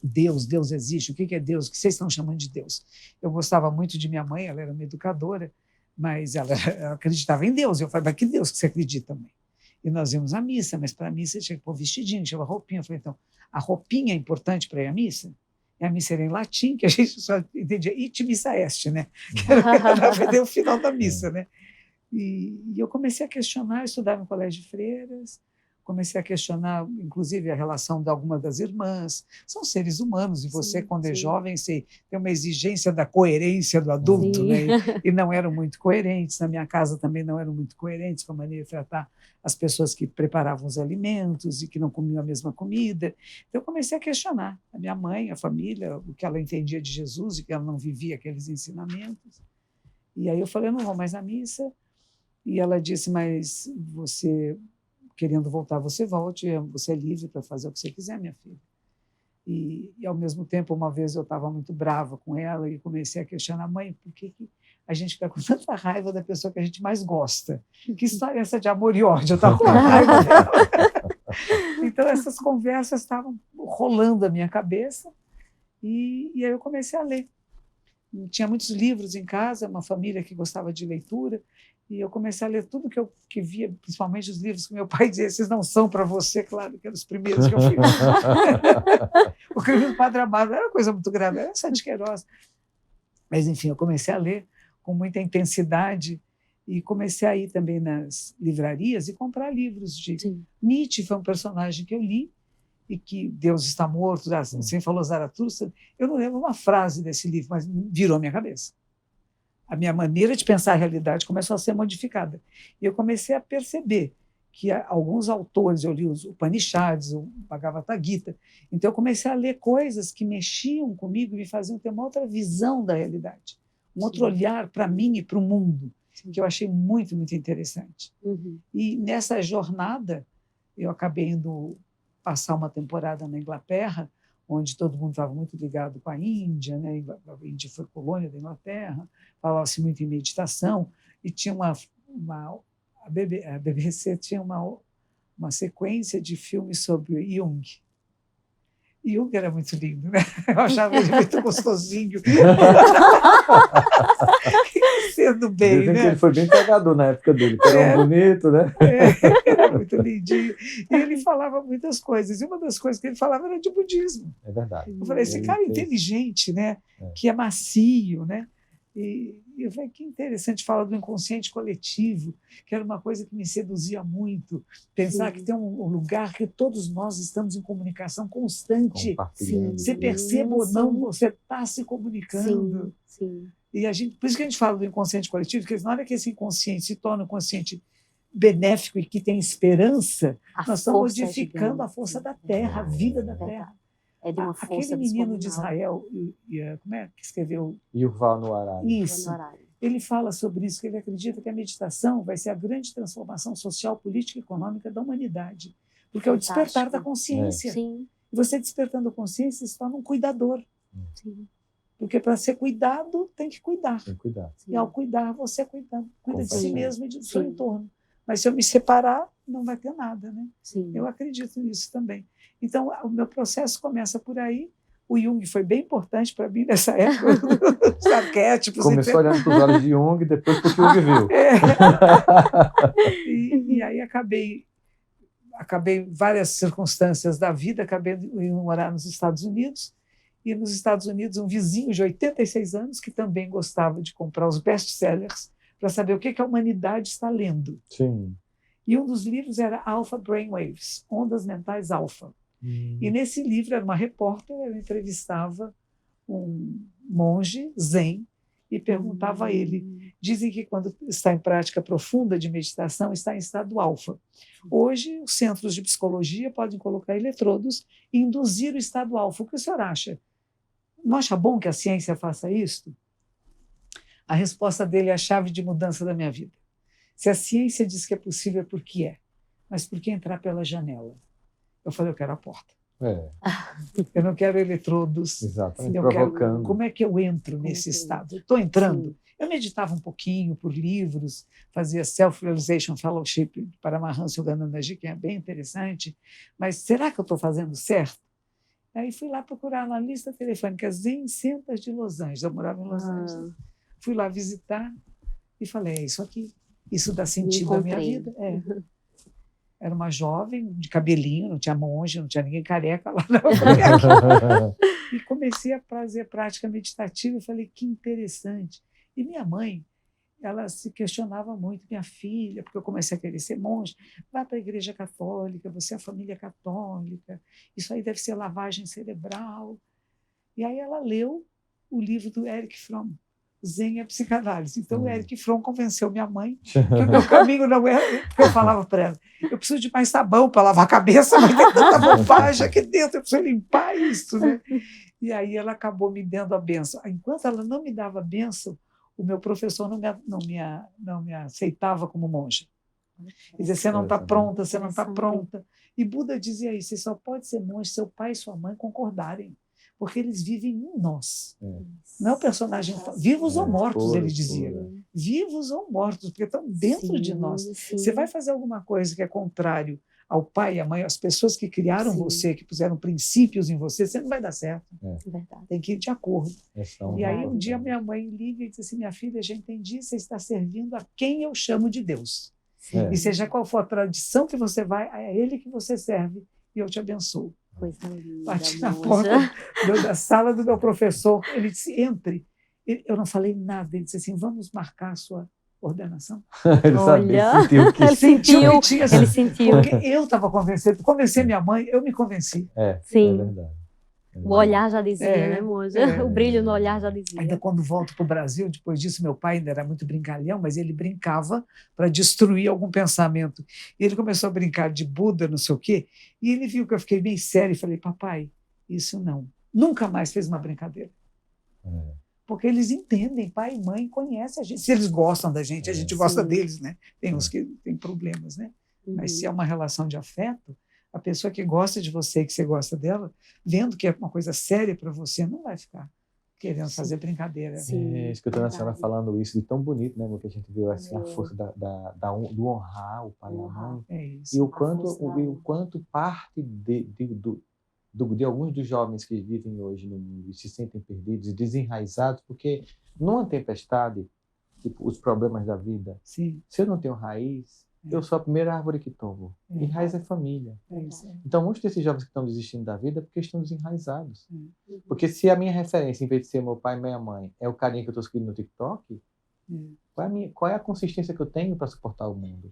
A: Deus existe, o que é Deus, o que vocês estão chamando de Deus? Eu gostava muito de minha mãe, ela era uma educadora, mas ela acreditava em Deus. Eu falei: mas que Deus que você acredita, mãe? E nós íamos à missa, mas para a missa tinha que pôr vestidinho, tinha uma roupinha. Eu falei: então, a roupinha é importante para ir à missa? E a missa era em latim, que a gente só entendia it missa est, né? Que era o final da missa, né? E eu comecei a questionar, eu estudava em colégio de freiras, comecei a questionar, inclusive, a relação de algumas das irmãs. São seres humanos, e você, quando é jovem, você tem uma exigência da coerência do adulto, né? E não eram muito coerentes. Na minha casa também não eram muito coerentes com a maneira de tratar as pessoas que preparavam os alimentos e que não comiam a mesma comida. Então, eu comecei a questionar a minha mãe, a família, o que ela entendia de Jesus e que ela não vivia aqueles ensinamentos. E aí eu falei: eu não vou mais à missa. E ela disse: mas você, querendo voltar, você volte, você é livre para fazer o que você quiser, minha filha. E ao mesmo tempo, uma vez eu estava muito brava com ela e comecei a questionar: mãe, por que a gente fica com tanta raiva da pessoa que a gente mais gosta? Que história é essa de amor e ódio? Eu estava com raiva dela. Então, essas conversas estavam rolando na minha cabeça e aí eu comecei a ler. Tinha muitos livros em casa, uma família que gostava de leitura, e eu comecei a ler tudo que via, principalmente os livros que meu pai dizia: esses não são para você, claro, que eram os primeiros que eu fiz. O Crime do Padre Amaro era uma coisa muito grave, era Sá de Queiroz. Mas, enfim, eu comecei a ler com muita intensidade e comecei a ir também nas livrarias e comprar livros de Nietzsche. Foi um personagem que eu li, e que Deus está morto, assim falou Zaratustra. Eu não lembro uma frase desse livro, mas virou a minha cabeça. A minha maneira de pensar a realidade começou a ser modificada. E eu comecei a perceber que alguns autores, eu li os Upanishads, o Bhagavad Gita, então eu comecei a ler coisas que mexiam comigo e me faziam ter uma outra visão da realidade, um outro olhar para mim e para o mundo, que eu achei muito, muito interessante. E nessa jornada, eu acabei indo passar uma temporada na Inglaterra, onde todo mundo estava muito ligado com a Índia, né? A Índia foi colônia da Inglaterra, falava-se muito em meditação, e tinha a BBC tinha uma sequência de filmes sobre Jung. Jung era muito lindo, né? Eu achava ele muito gostosinho. Sendo bem,
C: dizem
A: né?
C: que ele foi bem pegador na época dele, que era um bonito, né?
A: Era muito lindinho. E ele falava muitas coisas. E uma das coisas que ele falava era de budismo.
C: É verdade.
A: Eu falei, esse cara inteligente, né? Que é macio, né? E eu falei, que interessante, fala do inconsciente coletivo, que era uma coisa que me seduzia muito. Pensar que tem um lugar que todos nós estamos em comunicação constante. Você perceba ou não, você está se comunicando. E por isso que a gente fala do inconsciente coletivo, porque na hora que esse inconsciente se torna um consciente benéfico e que tem esperança, nós estamos modificando a força da Terra, a vida da Terra.
B: É de uma força
A: aquele menino de Israel, como é que escreveu?
C: Yuval Noah Harari.
A: Isso. Ele fala sobre isso, que ele acredita que a meditação vai ser a grande transformação social, política e econômica da humanidade, porque é o despertar da consciência.
B: Sim.
A: E você despertando a consciência, se torna um cuidador.
B: Sim.
A: Porque para ser cuidado, tem que cuidar.
C: Tem que cuidar.
A: E ao cuidar, você cuida de si mesmo e do seu entorno. Mas se eu me separar, não vai ter nada, né? Eu acredito nisso também. Então, o meu processo começa por aí. O Jung foi bem importante para mim nessa época, os arquétipos.
C: Começou olhando para os olhos de Jung, depois para o que Jung viu.
A: E aí acabei em várias circunstâncias da vida, acabei indo morar nos Estados Unidos. E nos Estados Unidos, um vizinho de 86 anos, que também gostava de comprar os best-sellers, para saber o que a humanidade está lendo.
C: Sim.
A: E um dos livros era Alpha Brainwaves, Ondas Mentais Alpha. E nesse livro era uma repórter, ela entrevistava um monge zen e perguntava a ele. Dizem que quando está em prática profunda de meditação, está em estado alfa. Hoje, os centros de psicologia podem colocar eletrodos e induzir o estado alfa. O que o senhor acha? Não acha bom que a ciência faça isso? A resposta dele é a chave de mudança da minha vida. Se a ciência diz que é possível, é porque é. Mas por que entrar pela janela? Eu falei, eu quero a porta. Eu não quero eletrodos.
C: Exatamente,
A: provocando. Como é que eu entro nesse estado? Estou entrando. Sim. Eu meditava um pouquinho por livros, fazia Self-Realization Fellowship para Mahansa Yoganandaji, que é bem interessante, mas será que eu estou fazendo certo? Aí fui lá procurar na lista telefônica Zen Centers de Los Angeles. Eu morava em Los Angeles. Fui lá visitar e falei, é isso aqui. Isso dá sentido à minha vida. Era uma jovem de cabelinho, não tinha monge, não tinha ninguém careca lá. Não. E comecei a fazer prática meditativa e falei, que interessante. E minha mãe, ela se questionava muito, minha filha, porque eu comecei a querer ser monge, vai para a igreja católica, você é família católica, isso aí deve ser lavagem cerebral. E aí ela leu o livro do Erich Fromm, Zen e a Psicanálise. Então, o Erich Fromm convenceu minha mãe que o meu caminho não era... Porque eu falava para ela, eu preciso de mais sabão para lavar a cabeça, mas tem tanta bobagem aqui dentro, eu preciso limpar isso. Né? E aí ela acabou me dando a benção. Enquanto ela não me dava a benção, o meu professor não me aceitava como monja. Ele dizia, você não está pronta, você não está pronta. E Buda dizia isso, você só pode ser monge se seu pai e sua mãe concordarem, porque eles vivem em nós. Não é o personagem... Vivos ou mortos, ele dizia. Vivos ou mortos, porque estão dentro de nós. Você vai fazer alguma coisa que é contrário ao pai e à mãe, às pessoas que criaram você, que puseram princípios em você, você não vai dar certo. Tem que ir de acordo. E aí, um dia, minha mãe liga e diz assim, minha filha, já entendi, você está servindo a quem eu chamo de Deus. E seja qual for a tradição que você vai, é Ele que você serve e eu te abençoo. Bati na porta da sala do meu professor, ele disse, entre. Eu não falei nada, ele disse assim, vamos marcar a sua ordenação.
C: Ele sabia, sentiu que...
B: Ele sentiu.
A: Porque eu estava convencido, convencer minha mãe, eu me convenci.
B: Sim.
C: É verdade.
B: O olhar já dizia, né, moça? O brilho no olhar já dizia.
A: Ainda quando volto para o Brasil, depois disso, meu pai ainda era muito brincalhão, mas ele brincava para destruir algum pensamento. E ele começou a brincar de Buda, não sei o quê, e ele viu que eu fiquei bem sério e falei, papai, isso não. Nunca mais fez uma brincadeira. Porque eles entendem, pai e mãe conhecem a gente. Se eles gostam da gente, a gente gosta deles, né? Tem uns que têm problemas, né? Mas se é uma relação de afeto, a pessoa que gosta de você, que você gosta dela, vendo que é uma coisa séria para você, não vai ficar querendo fazer brincadeira.
C: Escutando a senhora falando isso de tão bonito, né? Porque a gente viu assim, a força do honrar o pai e a mãe. E o quanto parte de alguns dos jovens que vivem hoje no mundo e se sentem perdidos e desenraizados, porque numa tempestade, tipo, os problemas da vida, se eu não tenho raiz, eu sou a primeira árvore que tombo. E raiz é família. Então, muitos desses jovens que estão desistindo da vida é porque estão desenraizados. Porque se a minha referência, em vez de ser meu pai e minha mãe, é o carinha que eu estou escrevendo no TikTok, qual é a consistência que eu tenho para suportar o mundo?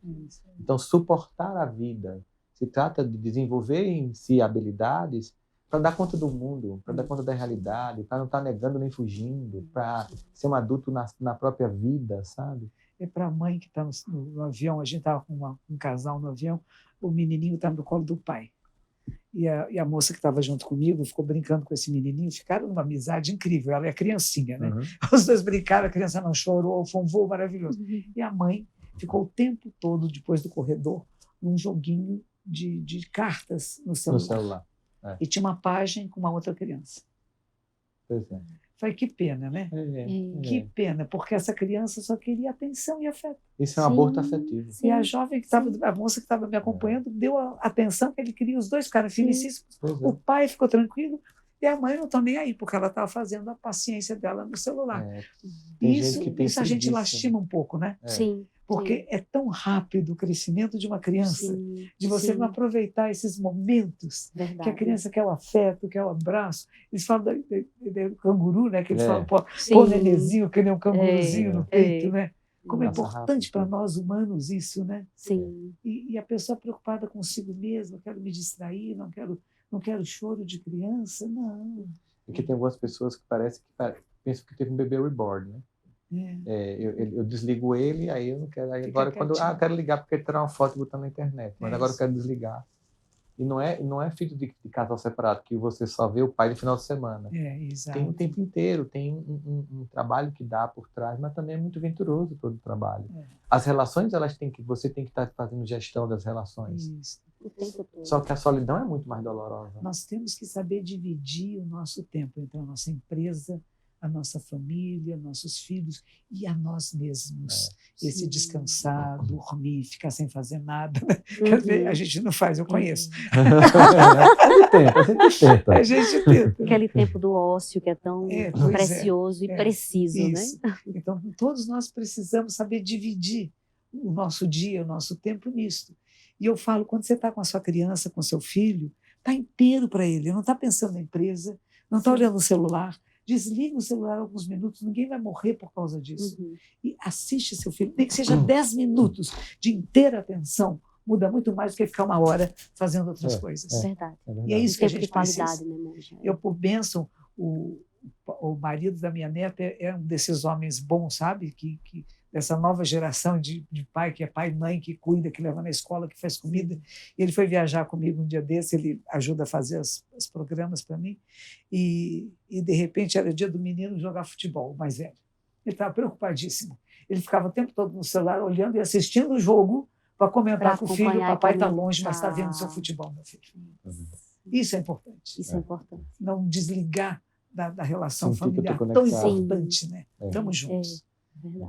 C: Então, suportar a vida se trata de desenvolver em si habilidades para dar conta do mundo, para dar conta da realidade, para não estar negando nem fugindo, para ser um adulto na própria vida, sabe?
A: É para a mãe que está no avião, a gente estava com um casal no avião, o menininho estava no colo do pai. E a moça que estava junto comigo ficou brincando com esse menininho, ficaram numa amizade incrível, ela é criancinha, né? Os dois brincaram, a criança não chorou, foi um voo maravilhoso. E a mãe ficou o tempo todo, depois do corredor, num joguinho de cartas no celular. E tinha uma página com uma outra criança.
C: Pois é.
A: Falei, que pena, né? Que pena, porque essa criança só queria atenção e afeto.
C: Isso é um aborto afetivo.
A: E a jovem que estava, a moça que estava me acompanhando, deu a atenção que ele queria, os dois caras felicíssimos. O pai ficou tranquilo e a mãe não está nem aí, porque ela estava fazendo a paciência dela no celular. Isso a gente lastima um pouco, né?
B: Sim.
A: Porque é tão rápido o crescimento de uma criança, de você não aproveitar esses momentos, que a criança quer o afeto, quer o abraço. Eles falam do canguru, né? Que eles falam, pô, nenenzinho, que nem um canguruzinho no peito, né? Como é importante para nós humanos isso, né?
B: Sim.
A: E a pessoa preocupada consigo mesma, quero me distrair, não quero choro de criança, não.
C: Porque tem algumas pessoas que pensam que teve um bebê reborn, né? Eu desligo ele, aí eu não quero. Aí agora, eu quero ligar porque ele terá uma foto e botar na internet, mas agora eu quero desligar. E não é filho de casal separado, que você só vê o pai no final de semana.
A: Exato.
C: Tem o tempo inteiro, tem um trabalho que dá por trás, mas também é muito venturoso todo o trabalho. As relações, você tem que estar fazendo gestão das relações.
A: Isso.
C: Só que a solidão é muito mais dolorosa.
A: Nós temos que saber dividir o nosso tempo entre a nossa empresa, a nossa família, nossos filhos e a nós mesmos. Esse descansar, dormir, ficar sem fazer nada. A gente não faz, eu conheço. A gente tenta.
B: Aquele tempo do ócio que é tão precioso e preciso, né?
A: Então, todos nós precisamos saber dividir o nosso dia, o nosso tempo nisso. E eu falo, quando você está com a sua criança, com o seu filho, está inteiro para ele, não está pensando na empresa, não está olhando o celular. Desliga o celular alguns minutos, ninguém vai morrer por causa disso. E assiste seu filho, nem que seja 10 minutos de inteira atenção, muda muito mais do que ficar uma hora fazendo outras coisas.
B: Verdade.
A: E é isso que a gente precisa.
B: Né, Monja?
A: Eu, por bênção, o marido da minha neta é um desses homens bons, sabe? Que dessa nova geração de pai, que é pai e mãe, que cuida, que leva na escola, que faz comida. E ele foi viajar comigo um dia desse, ele ajuda a fazer os programas para mim, e de repente era o dia do menino jogar futebol, o mais velho. Ele estava preocupadíssimo. Ele ficava o tempo todo no celular, olhando e assistindo o jogo para comentar com o filho, o papai está longe, mas está vendo seu futebol, meu filho. Isso é importante.
B: Isso é importante.
A: Não desligar da relação familiar, tão importante, né? Estamos juntos.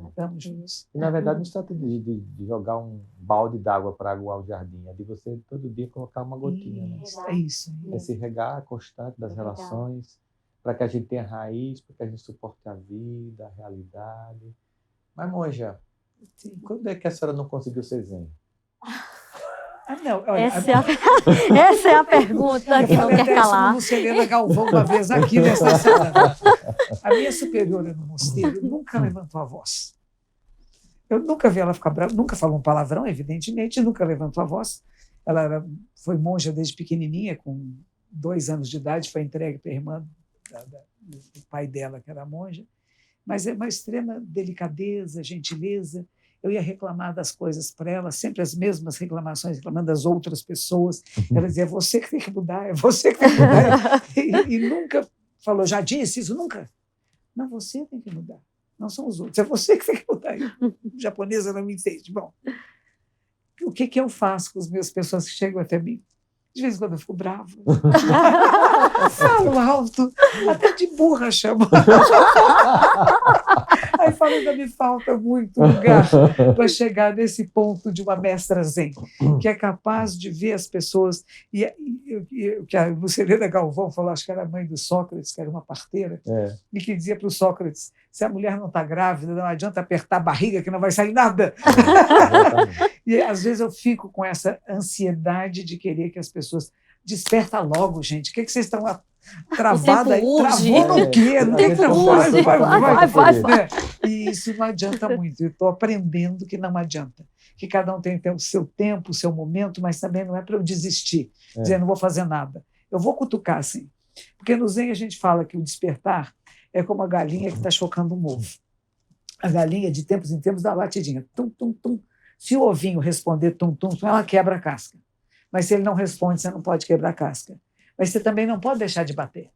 A: Estamos juntos.
C: E, na verdade, não se trata de jogar um balde d'água para aguar o jardim, é de você todo dia colocar uma gotinha.
A: Isso, né? Isso.
C: É se regar constante das relações, para que a gente tenha raiz, para que a gente suporte a vida, a realidade. Mas, Monja, quando é que a senhora não conseguiu ser zen?
A: Não, olha,
B: essa é a pergunta que não quer calar.
A: Eu falei até Galvão uma vez aqui nessa sala. A minha superiora no mosteiro nunca levantou a voz. Eu nunca vi ela ficar brava, nunca falou um palavrão, evidentemente, nunca levantou a voz. Ela foi monja desde pequenininha, com 2 anos de idade, foi entregue para a irmã do pai dela, que era monja. Mas é uma extrema delicadeza, gentileza. Eu ia reclamar das coisas para ela, sempre as mesmas reclamações, reclamando das outras pessoas. Ela dizia, é você que tem que mudar, é você que tem que mudar. E nunca falou, já disse isso, nunca. Não, você tem que mudar. Não são os outros. É você que tem que mudar. O japonesa não me entende. Bom, o que eu faço com as minhas pessoas que chegam até mim? De vez em quando eu fico brava. Falo alto, até de burra chamo. Aí falo, ainda me falta muito lugar para chegar nesse ponto de uma mestra zen, que é capaz de ver as pessoas. Que a Lucilena Galvão falou, acho que era a mãe do Sócrates, que era uma parteira, e que dizia para o Sócrates: se a mulher não está grávida, não adianta apertar a barriga que não vai sair nada. E às vezes eu fico com essa ansiedade de querer que as pessoas desperta logo, gente. O que vocês estão travados aí? Travou no quê? Não tem trabalho. Vai. E isso não adianta muito. Eu estou aprendendo que não adianta. Que cada um tem o seu tempo, o seu momento, mas também não é para eu desistir, dizer, não vou fazer nada. Eu vou cutucar, assim. Porque no Zen a gente fala que o despertar é como a galinha que está chocando um ovo. A galinha, de tempos em tempos, dá uma batidinha. Tum, tum, tum. Se o ovinho responder tum, tum, tum, ela quebra a casca. Mas se ele não responde, você não pode quebrar a casca. Mas você também não pode deixar de bater.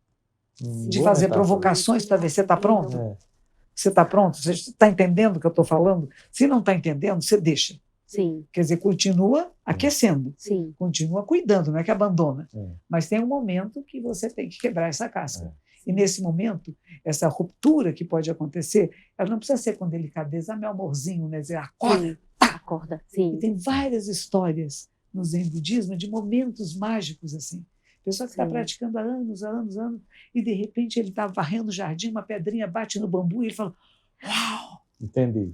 A: De fazer provocações para ver se você está pronto. Você está pronto? Você está entendendo o que eu estou falando? Se não está entendendo, você deixa.
B: Sim.
A: Quer dizer, continua aquecendo.
B: Sim.
A: Continua cuidando, não é que abandona. Mas tem um momento que você tem que quebrar essa casca. E nesse momento, essa ruptura que pode acontecer, ela não precisa ser com delicadeza, meu amorzinho, né? Dizer, acorda.
B: Sim. Acorda. Sim.
A: E tem várias histórias no Zen budismo de momentos mágicos assim. Pessoa que está praticando há anos, e de repente ele está varrendo o jardim, uma pedrinha bate no bambu e ele fala: uau!
C: Entendi.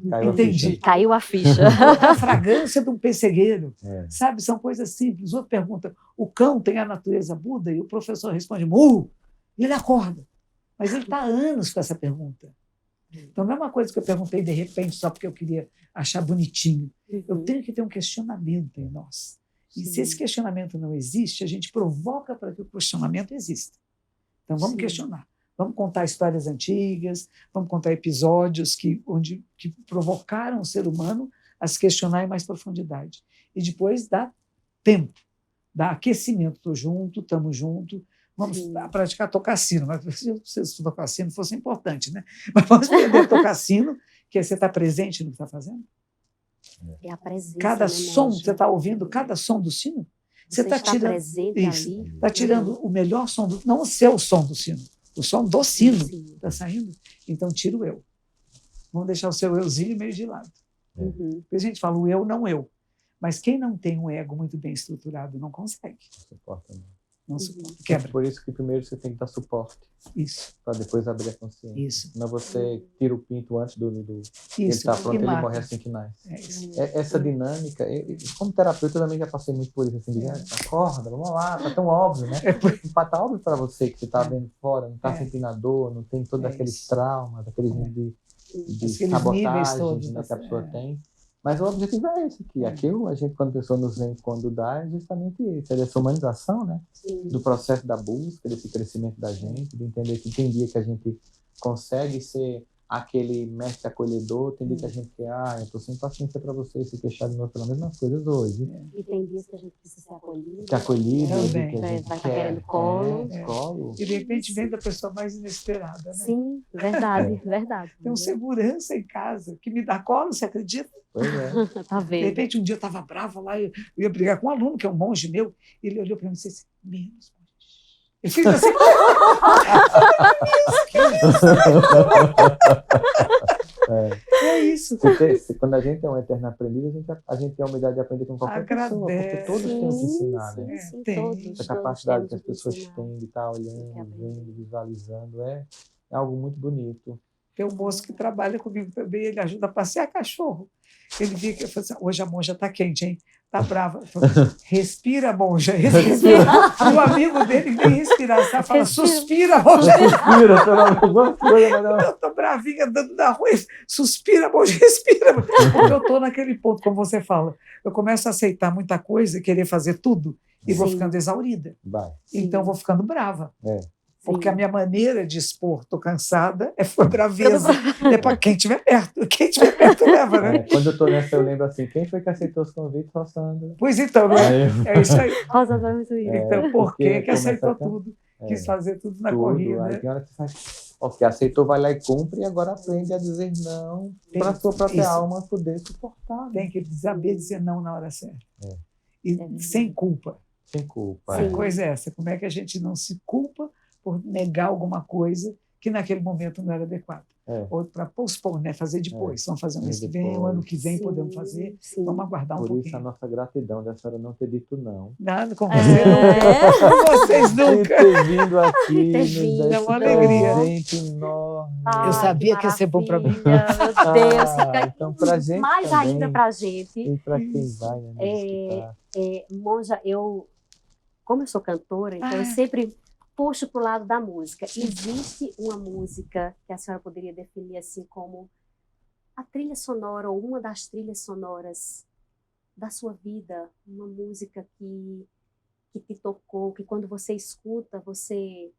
B: Caiu a ficha.
A: A fragrância de um pessegueiro. Sabe, são coisas simples. O outro pergunta: o cão tem a natureza Buda? E o professor responde: mu! E ele acorda. Mas ele está há anos com essa pergunta. Então não é uma coisa que eu perguntei de repente só porque eu queria achar bonitinho. Eu tenho que ter um questionamento em nós. E se esse questionamento não existe, a gente provoca para que o questionamento exista. Então vamos questionar. Vamos contar histórias antigas, vamos contar episódios que provocaram o ser humano a se questionar em mais profundidade. E depois dá tempo, dá aquecimento. Estou junto, estamos juntos. Vamos praticar tocar sino. Mas se tocar sino fosse importante, né? Mas vamos aprender a tocar sino, que é você estar presente no que está fazendo.
B: É a presença.
A: Cada som, você está ouvindo cada som do sino?
B: Você está tirando isso.
A: Está tirando o melhor som, não o seu som do sino, o som do sino está saindo. Então tira o eu. Vamos deixar o seu euzinho meio de lado. Porque a gente fala o eu, não eu. Mas quem não tem um ego muito bem estruturado não consegue. Não suporta, quebra.
C: Por isso que primeiro você tem que dar suporte.
A: Isso.
C: Para depois abrir a consciência.
A: Isso.
C: Senão você tira o pinto antes ele estar pronto, ele morre assim que nasce. Essa dinâmica, como terapeuta eu também já passei muito por isso, assim, de acorda, vamos lá, está tão óbvio, né? Está óbvio para você que você está vendo fora, não está sentindo a dor, não tem todos aqueles traumas, aqueles níveis de sabotagem que a pessoa tem. Mas o objetivo é esse aqui. Aquilo, a gente, quando a pessoa nos vem, quando dá, é justamente isso. É essa humanização, né? Do processo da busca, desse crescimento da gente, de entender que tem dia que a gente consegue ser aquele mestre acolhedor, tem dia que a gente quer, eu estou sem paciência para você se queixar de novo pelas mesmas coisas hoje.
B: E tem dias que a gente precisa ser acolhido.
C: Que acolhido, que a gente
B: vai estar querendo colo.
A: E de repente vem da pessoa mais inesperada, né?
B: Sim, verdade, verdade.
A: Tem um segurança em casa que me dá colo, você acredita?
C: Pois é.
B: Tá vendo?
A: De repente, um dia eu estava brava lá, eu ia brigar com um aluno, que é um monge meu, e ele olhou para mim e disse assim, menos, ele fez assim, é isso.
C: Quando a gente é um eterno aprendiz, a gente tem a humildade de aprender com qualquer pessoa, porque todos têm o que ensinar, né?
B: Todos,
C: essa capacidade que as pessoas têm de estar olhando, vendo, visualizando, é algo muito bonito.
A: Tem um moço que trabalha comigo também, ele ajuda a passear cachorro. Ele via que eu falei assim, hoje a monja está quente, hein? Está brava. Falei, respira, monja, respira. E o amigo dele nem respirar, sabe? Fala, suspira, monja.
C: Suspira, pelo menos.
A: Eu estou bravinha andando na rua, suspira, monja, respira. Porque eu estou naquele ponto, como você fala, eu começo a aceitar muita coisa, querer fazer tudo, e vou ficando exaurida. Então vou ficando brava. Porque a minha maneira de expor, estou cansada, foi braveza. É para quem estiver perto. Quem estiver perto leva, né?
C: Quando eu estou nessa, eu lembro assim, quem foi que aceitou os convites? Rossandra.
A: Pois então, né? É isso aí.
B: Rossandra é muito isso.
A: Então, por que aceitou tudo? Quis fazer tudo na corrida.
C: Aí tem hora que você faz... Ok, aceitou, vai lá e cumpre, e agora aprende a dizer não para a sua própria alma poder suportar.
A: Tem que saber dizer não na hora certa. E sem culpa.
C: Sem culpa.
A: A coisa é essa, como é que a gente não se culpa por negar alguma coisa que naquele momento não era adequada. Ou para postpor, né? Fazer depois. Vamos fazer o mês que vem, o ano que vem podemos fazer. Vamos aguardar um pouquinho.
C: Por isso a nossa gratidão da senhora não ter dito não.
A: Nada, com você nunca. Com vocês nunca.
C: Ter vindo aqui.
A: É uma alegria.
C: Gente enorme.
A: Eu sabia que ia ser bom para mim.
B: Meu Deus.
C: Então, pra gente
B: mais
C: também,
B: ainda para a gente.
C: E para quem vai, né?
B: Monja, como eu sou cantora, então eu sempre puxo para o lado da música. Existe uma música que a senhora poderia definir assim como a trilha sonora ou uma das trilhas sonoras da sua vida? Uma música que te tocou, que quando você escuta, você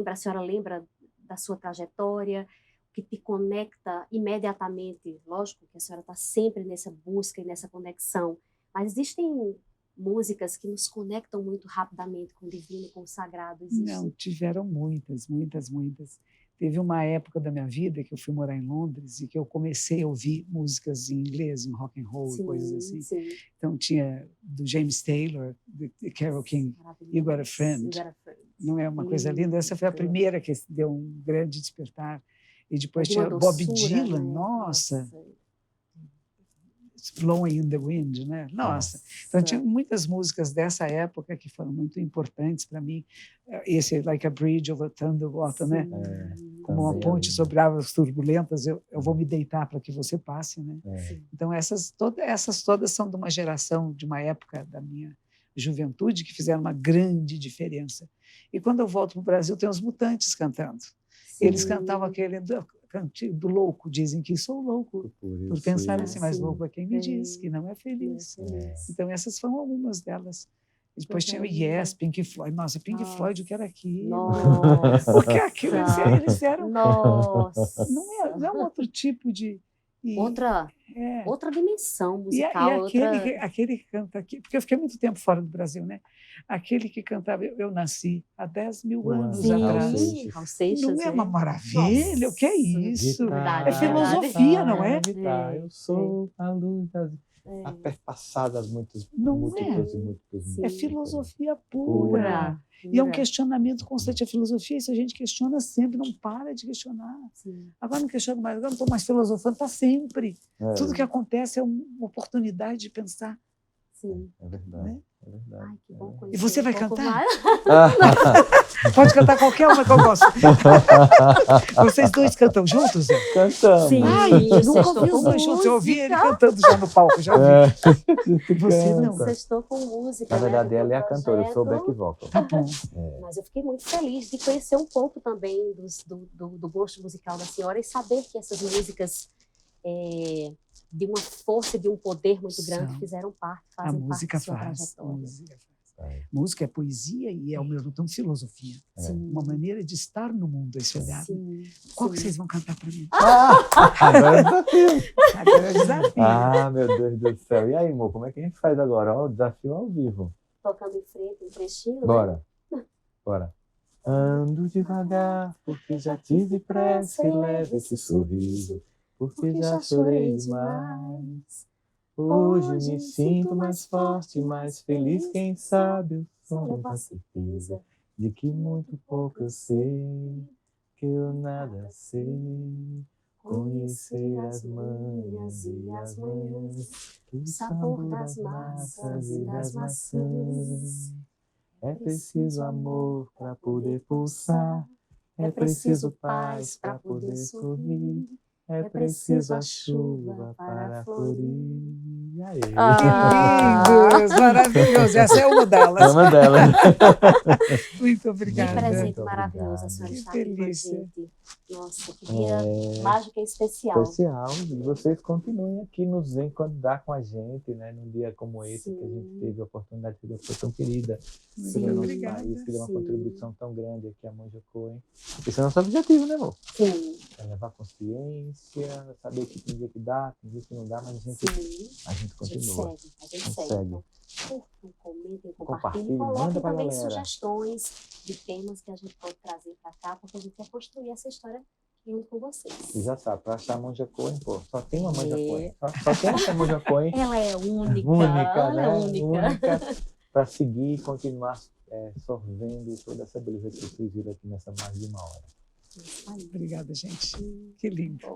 B: a senhora lembra da sua trajetória, que te conecta imediatamente? Lógico que a senhora está sempre nessa busca e nessa conexão, mas existem músicas que nos conectam muito rapidamente com o divino, com o sagrado? Existe?
A: Não, tiveram muitas. Teve uma época da minha vida que eu fui morar em Londres e que eu comecei a ouvir músicas em inglês, em rock and roll, coisas assim.
B: Sim.
A: Então tinha do James Taylor, de Carole King, You Got a Friend. Não é uma coisa linda? Essa foi a primeira que deu um grande despertar. E depois tinha Bob Dylan,
B: né?
A: Nossa. Blowing in the Wind, né? Nossa. Então tinha muitas músicas dessa época que foram muito importantes para mim. Esse Like a Bridge Over Thunder Water, né? Como uma ponte sobre águas turbulentas, eu vou me deitar para que você passe, né? Então essas todas são de uma geração, de uma época da minha juventude que fizeram uma grande diferença. E quando eu volto para o Brasil, tem os Mutantes cantando. Eles cantavam aquele do louco, dizem que sou louco por pensar assim, mas louco é quem me diz que não é feliz. Então essas foram algumas delas. Depois tinha o Yes, Pink Floyd. Nossa, Pink Floyd, o que era aquilo?
B: Nossa.
A: Porque aquilo eles eram...
B: Nossa.
A: Não é um outro tipo de...
B: Outra dimensão musical.
A: Aquele que canta aqui, porque eu fiquei muito tempo fora do Brasil, né? Aquele que cantava, eu nasci há 10 mil anos atrás.
B: Raul Seixas,
A: não é uma maravilha?
B: Nossa,
A: o que é isso?
B: Verdade,
A: é filosofia, não é?
C: Eu sou a luz das... Aperpassadas múltiplas e múltiplas.
A: É filosofia pura. E é um questionamento constante. A filosofia, isso a gente questiona sempre, não para de questionar. Agora não questiono mais, agora não estou mais filosofando, está sempre. Tudo que acontece é uma oportunidade de pensar.
B: Sim.
C: É verdade.
A: Né?
C: É verdade.
B: Ai, que bom
A: E você vai cantar?
B: Mais.
A: Pode cantar qualquer uma que eu gosto. Vocês dois cantam juntos?
C: Cantamos.
B: Sim.
A: Ai, nunca ouvi os dois juntos. Eu ouvi ele cantando já no palco, já ouvi. Você não.
B: Vocês estão com música.
C: Na verdade, ela é a
B: projeto.
C: cantora, eu sou o back vocal.
A: Tá bom.
B: Mas eu fiquei muito feliz de conhecer um pouco também do gosto musical da senhora e saber que essas músicas de uma força, de um poder muito grande, fizeram parte, fazem parte da sua trajetória.
A: Música é poesia e ao mesmo tempo filosofia. Uma maneira de estar no mundo, esse olhar. Qual que vocês vão cantar para mim?
C: Agora é desafio.
A: Agora é desafio.
C: Meu Deus do céu. E aí, amor, como é que a gente faz agora? O desafio ao vivo.
B: Tocando em frente, um trechinho,
C: Bora. Né? Bora. Ando devagar, porque já tive pressa e leve esse sorriso, porque já chorei demais. Hoje me sinto mais forte, mais feliz, quem sabe eu sou com a certeza de que muito pouco eu sei, que eu nada sei. Conhecer as manhas e as manhãs, o sabor das massas e das maçãs. É preciso amor para poder pulsar, é preciso paz para poder sorrir. É preciso a chuva para florir. Aí.
A: Que lindos, maravilhoso. Essa é uma delas.
C: É uma delas.
A: Muito obrigada.
B: Que presente
C: Muito
B: maravilhoso
C: obrigado.
B: a senhora
A: Que
B: estar aqui com a
A: delícia.
B: gente. Nossa, que dia mágico e especial.
C: Especial. E vocês continuem aqui nos encontrar com a gente, né? Num dia como esse, que a gente teve a oportunidade de ver, foi tão querida.
A: Sim,
C: nosso
A: obrigada.
C: país, que deu uma contribuição tão grande aqui a Monja Coen. Esse é o nosso objetivo, né, amor?
B: Sim.
C: É levar consciência, saber que tem dia que dá, tem dia que não dá, mas a gente continua.
B: A gente segue. Então, curtam, comentem, compartilhem.
C: Compartilhe,
B: Coloquem
C: manda pra
B: também
C: galera.
B: sugestões. de temas que a gente pode trazer para cá, porque a gente quer construir essa história junto com vocês.
C: E já sabe, para achar a Monja Coen, pô, só tem uma Monja Coen. Só tem essa Monja Coen.
B: Ela é única.
C: Única, né?
B: Ela é única.
C: Para seguir e continuar sorvendo toda essa beleza que vocês viram aqui nessa mais de uma hora.
A: Obrigada, gente. Que lindo.